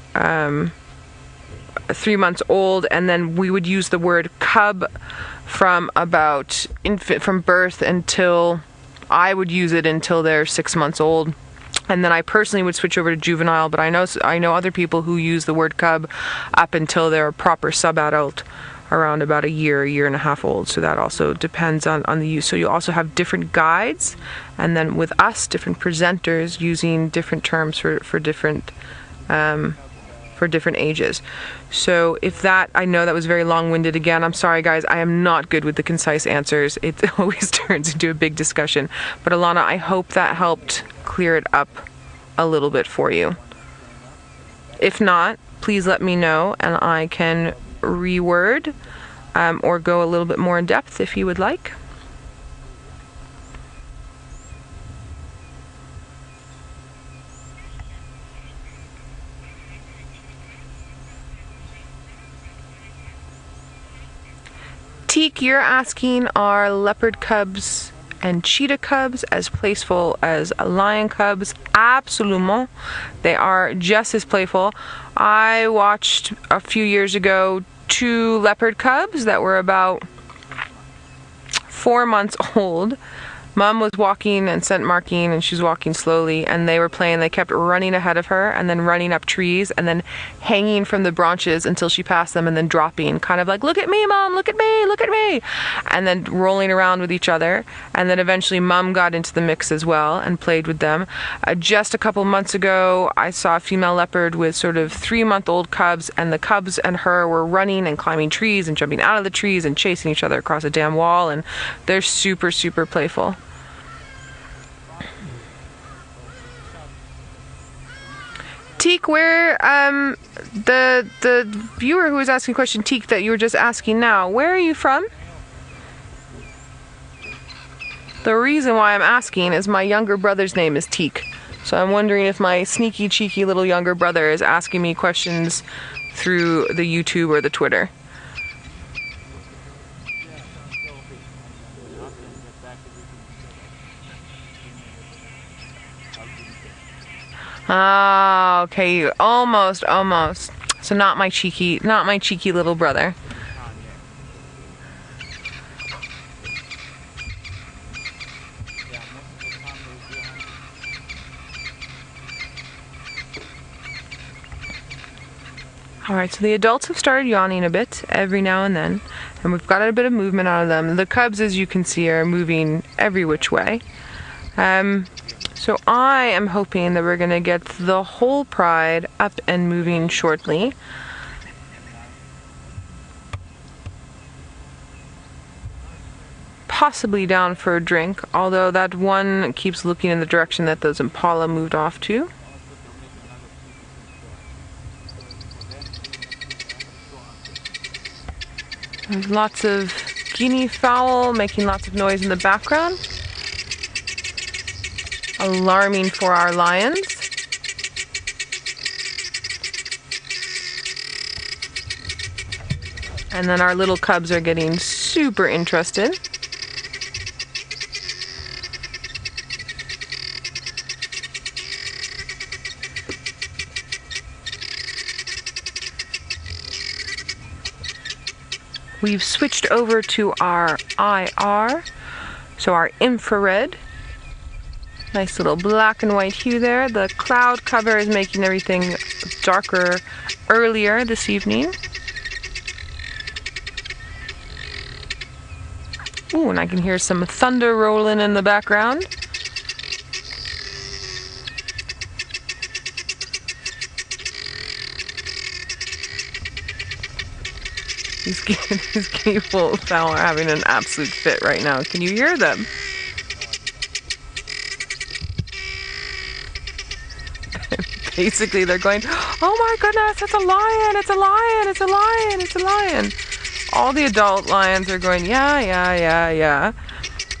3 months old, and then we would use the word cub from about from birth until, I would use it until they're 6 months old, and then I personally would switch over to juvenile. But I know other people who use the word cub up until they're a proper sub-adult, around about a year and a half old. So that also depends on the use. So you also have different guides, and then with us, different presenters using different terms for different ages. So if that, I know that was very long-winded again. I'm sorry, guys. I am not good with the concise answers. It always turns into a big discussion. But Alana, I hope that helped clear it up a little bit for you. If not, please let me know and I can reword or go a little bit more in depth if you would like. Teak, you're asking, are leopard cubs and cheetah cubs as playful as lion cubs? Absolument. They are just as playful. I watched a few years ago 2 leopard cubs that were about 4 months old. Mom was walking and scent marking, and she was walking slowly, and they were playing. They kept running ahead of her and then running up trees and then hanging from the branches until she passed them and then dropping, kind of like, look at me, Mom, look at me, look at me, and then rolling around with each other. And then eventually Mom got into the mix as well and played with them. Just a couple months ago, I saw a female leopard with sort of 3-month-old cubs, and the cubs and her were running and climbing trees and jumping out of the trees and chasing each other across a damn wall, and they're super, super playful. Teak, where the viewer who was asking a question, Teak, that you were just asking now, where are you from? The reason why I'm asking is my younger brother's name is Teak, so I'm wondering if my sneaky, cheeky little younger brother is asking me questions through the YouTube or the Twitter. Ah, okay, almost. So not my cheeky little brother. Alright, so the adults have started yawning a bit every now and then, and we've got a bit of movement out of them. The cubs, as you can see, are moving every which way. So I am hoping that we're going to get the whole pride up and moving shortly. Possibly down for a drink, although that one keeps looking in the direction that those impala moved off to. There's lots of guinea fowl making lots of noise in the background. Alarming for our lions. And then our little cubs are getting super interested. We've switched over to our IR, so our infrared. Nice little black and white hue there. The cloud cover is making everything darker earlier this evening. Ooh, and I can hear some thunder rolling in the background. These guinea fowl are having an absolute fit right now. Can you hear them? Basically, they're going, oh my goodness, it's a lion, it's a lion, it's a lion, it's a lion. All the adult lions are going, yeah.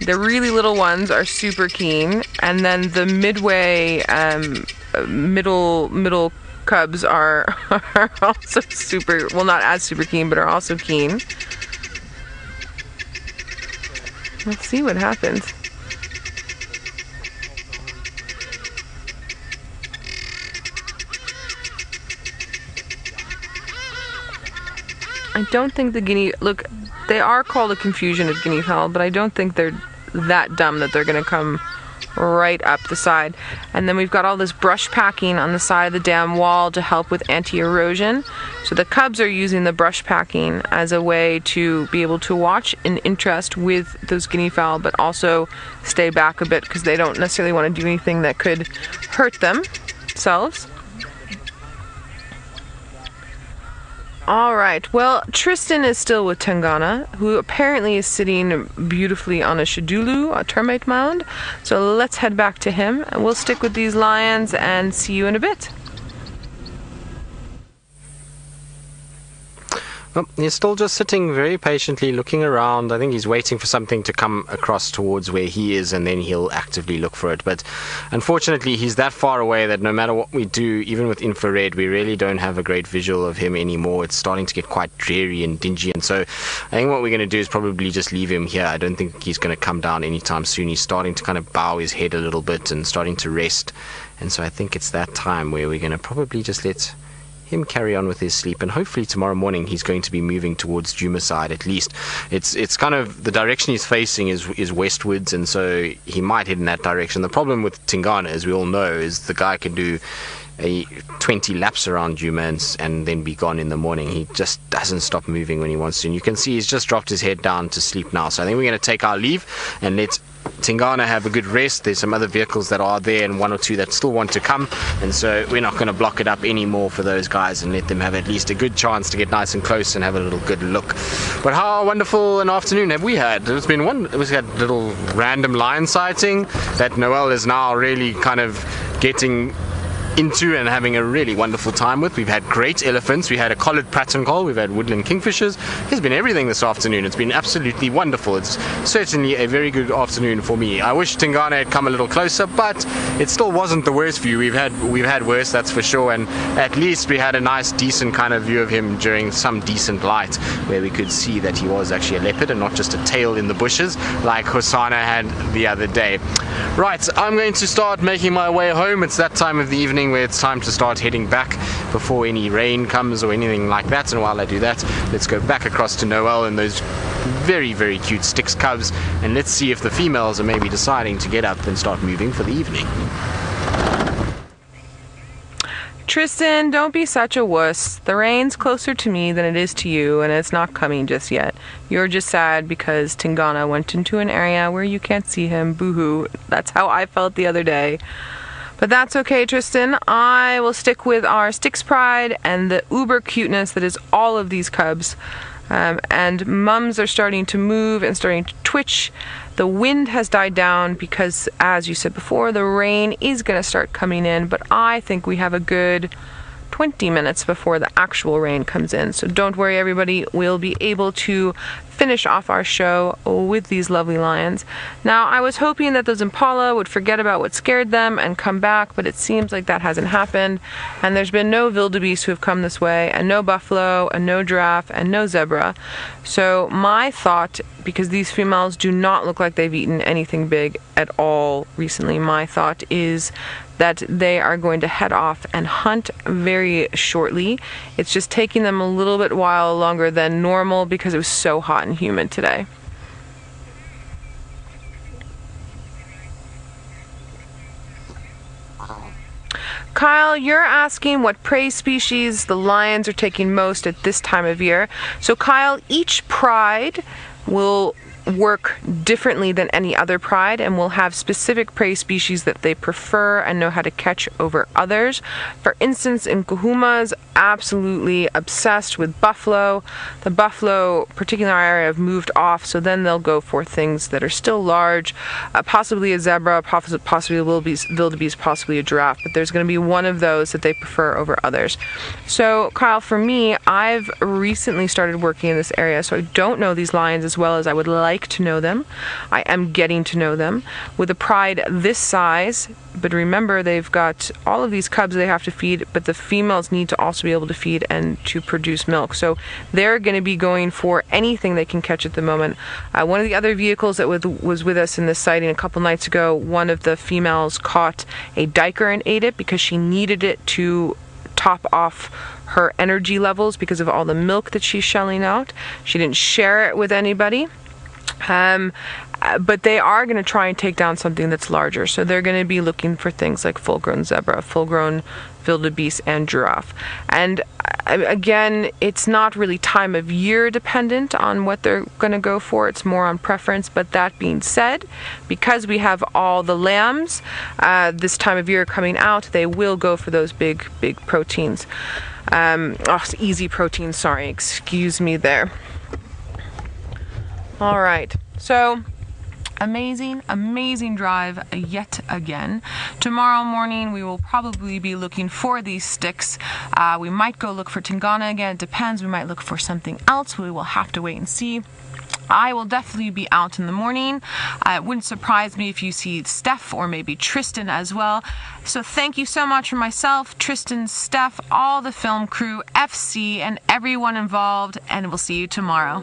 The really little ones are super keen, and then the midway, middle cubs are also super, well, not as super keen, but are also keen. Let's see what happens. I don't think the guinea, look, they are called a confusion of guinea fowl, but I don't think they're that dumb that they're going to come right up the side. And then we've got all this brush packing on the side of the dam wall to help with anti-erosion. So the cubs are using the brush packing as a way to be able to watch in interest with those guinea fowl, but also stay back a bit because they don't necessarily want to do anything that could hurt themselves. Alright, well, Tristan is still with Tingana, who apparently is sitting beautifully on a shadulu, a termite mound. So let's head back to him, and we'll stick with these lions and see you in a bit. Well, he's still just sitting very patiently looking around. I think he's waiting for something to come across towards where he is, and then he'll actively look for it. But unfortunately, he's that far away that no matter what we do, even with infrared, we really don't have a great visual of him anymore. It's starting to get quite dreary and dingy, and so I think what we're going to do is probably just leave him here. I don't think he's going to come down anytime soon. He's starting to kind of bow his head a little bit and starting to rest, and so I think it's that time where we're going to probably just let him carry on with his sleep, and hopefully tomorrow morning he's going to be moving towards Djuma side. At least it's kind of the direction he's facing is westwards, and so he might head in that direction. The problem with Tingana, as we all know, is the guy can do a 20 laps around Djuma and then be gone in the morning. He just doesn't stop moving when he wants to, and you can see he's just dropped his head down to sleep now. So I think we're going to take our leave and let Tingana have a good rest. There's some other vehicles that are there and one or two that still want to come, and so we're not going to block it up anymore for those guys and let them have at least a good chance to get nice and close and have a little good look. But how wonderful an afternoon have we had? We've had a little random lion sighting that Noel is now really kind of getting into and having a really wonderful time with. We've had great elephants, we had a collared pratincoll, we've had woodland kingfishers. There's been everything this afternoon. It's been absolutely wonderful. It's certainly a very good afternoon for me. I wish Tingana had come a little closer, but it still wasn't the worst view. We've had worse, that's for sure, and at least we had a nice decent kind of view of him during some decent light where we could see that he was actually a leopard and not just a tail in the bushes like Hosanna had the other day. Right, I'm going to start making my way home. It's that time of the evening where it's time to start heading back before any rain comes or anything like that. And while I do that, let's go back across to Noel and those very, very cute Styx cubs, and let's see if the females are maybe deciding to get up and start moving for the evening. Tristan, don't be such a wuss. The rain's closer to me than it is to you, and it's not coming just yet. You're just sad because Tingana went into an area where you can't see him. Boo-hoo. That's how I felt the other day. But that's okay, Tristan. I will stick with our Styx Pride and the uber cuteness that is all of these cubs. And mums are starting to move and starting to twitch. The wind has died down because, as you said before, the rain is going to start coming in. But I think we have a good 20 minutes before the actual rain comes in. So don't worry, everybody. We'll be able to finish off our show with these lovely lions. Now, I was hoping that those impala would forget about what scared them and come back, but it seems like that hasn't happened. And there's been no wildebeest who have come this way, and no buffalo, and no giraffe, and no zebra. So my thought, because these females do not look like they've eaten anything big at all recently, my thought is that they are going to head off and hunt very shortly. It's just taking them a little bit while longer than normal because it was so hot and humid today. Kyle, you're asking what prey species the lions are taking most at this time of year. So Kyle, each pride will work differently than any other pride and will have specific prey species that they prefer and know how to catch over others. For instance, in Kahuma's absolutely obsessed with buffalo. The buffalo, particularly in our area, have moved off, so then they'll go for things that are still large, possibly a zebra, possibly a wildebeest, possibly a giraffe, but there's going to be one of those that they prefer over others. So Kyle, for me, I've recently started working in this area, so I don't know these lions as well as I would like to know them. I am getting to know them. With a pride this size, but remember they've got all of these cubs they have to feed, but the females need to also be able to feed and to produce milk. So they're going to be going for anything they can catch at the moment. One of the other vehicles that was with us in this sighting a couple nights ago, one of the females caught a duiker and ate it because she needed it to top off her energy levels because of all the milk that she's shelling out. She didn't share it with anybody. But they are going to try and take down something that's larger. So they're going to be looking for things like full-grown zebra, full-grown wildebeest, and giraffe. And again, it's not really time of year dependent on what they're going to go for. It's more on preference. But that being said, because we have all the lambs this time of year coming out, they will go for those big proteins. Easy proteins, sorry, excuse me there. All right, so amazing drive yet again. Tomorrow morning we will probably be looking for these Stix. We might go look for Tingana again. It depends. We might look for something else. We will have to wait and see. I will definitely be out in the morning. It wouldn't surprise me if you see Steph or maybe Tristan as well. So thank you so much for myself, Tristan, Steph, all the film crew, FC, and everyone involved, and we'll see you tomorrow.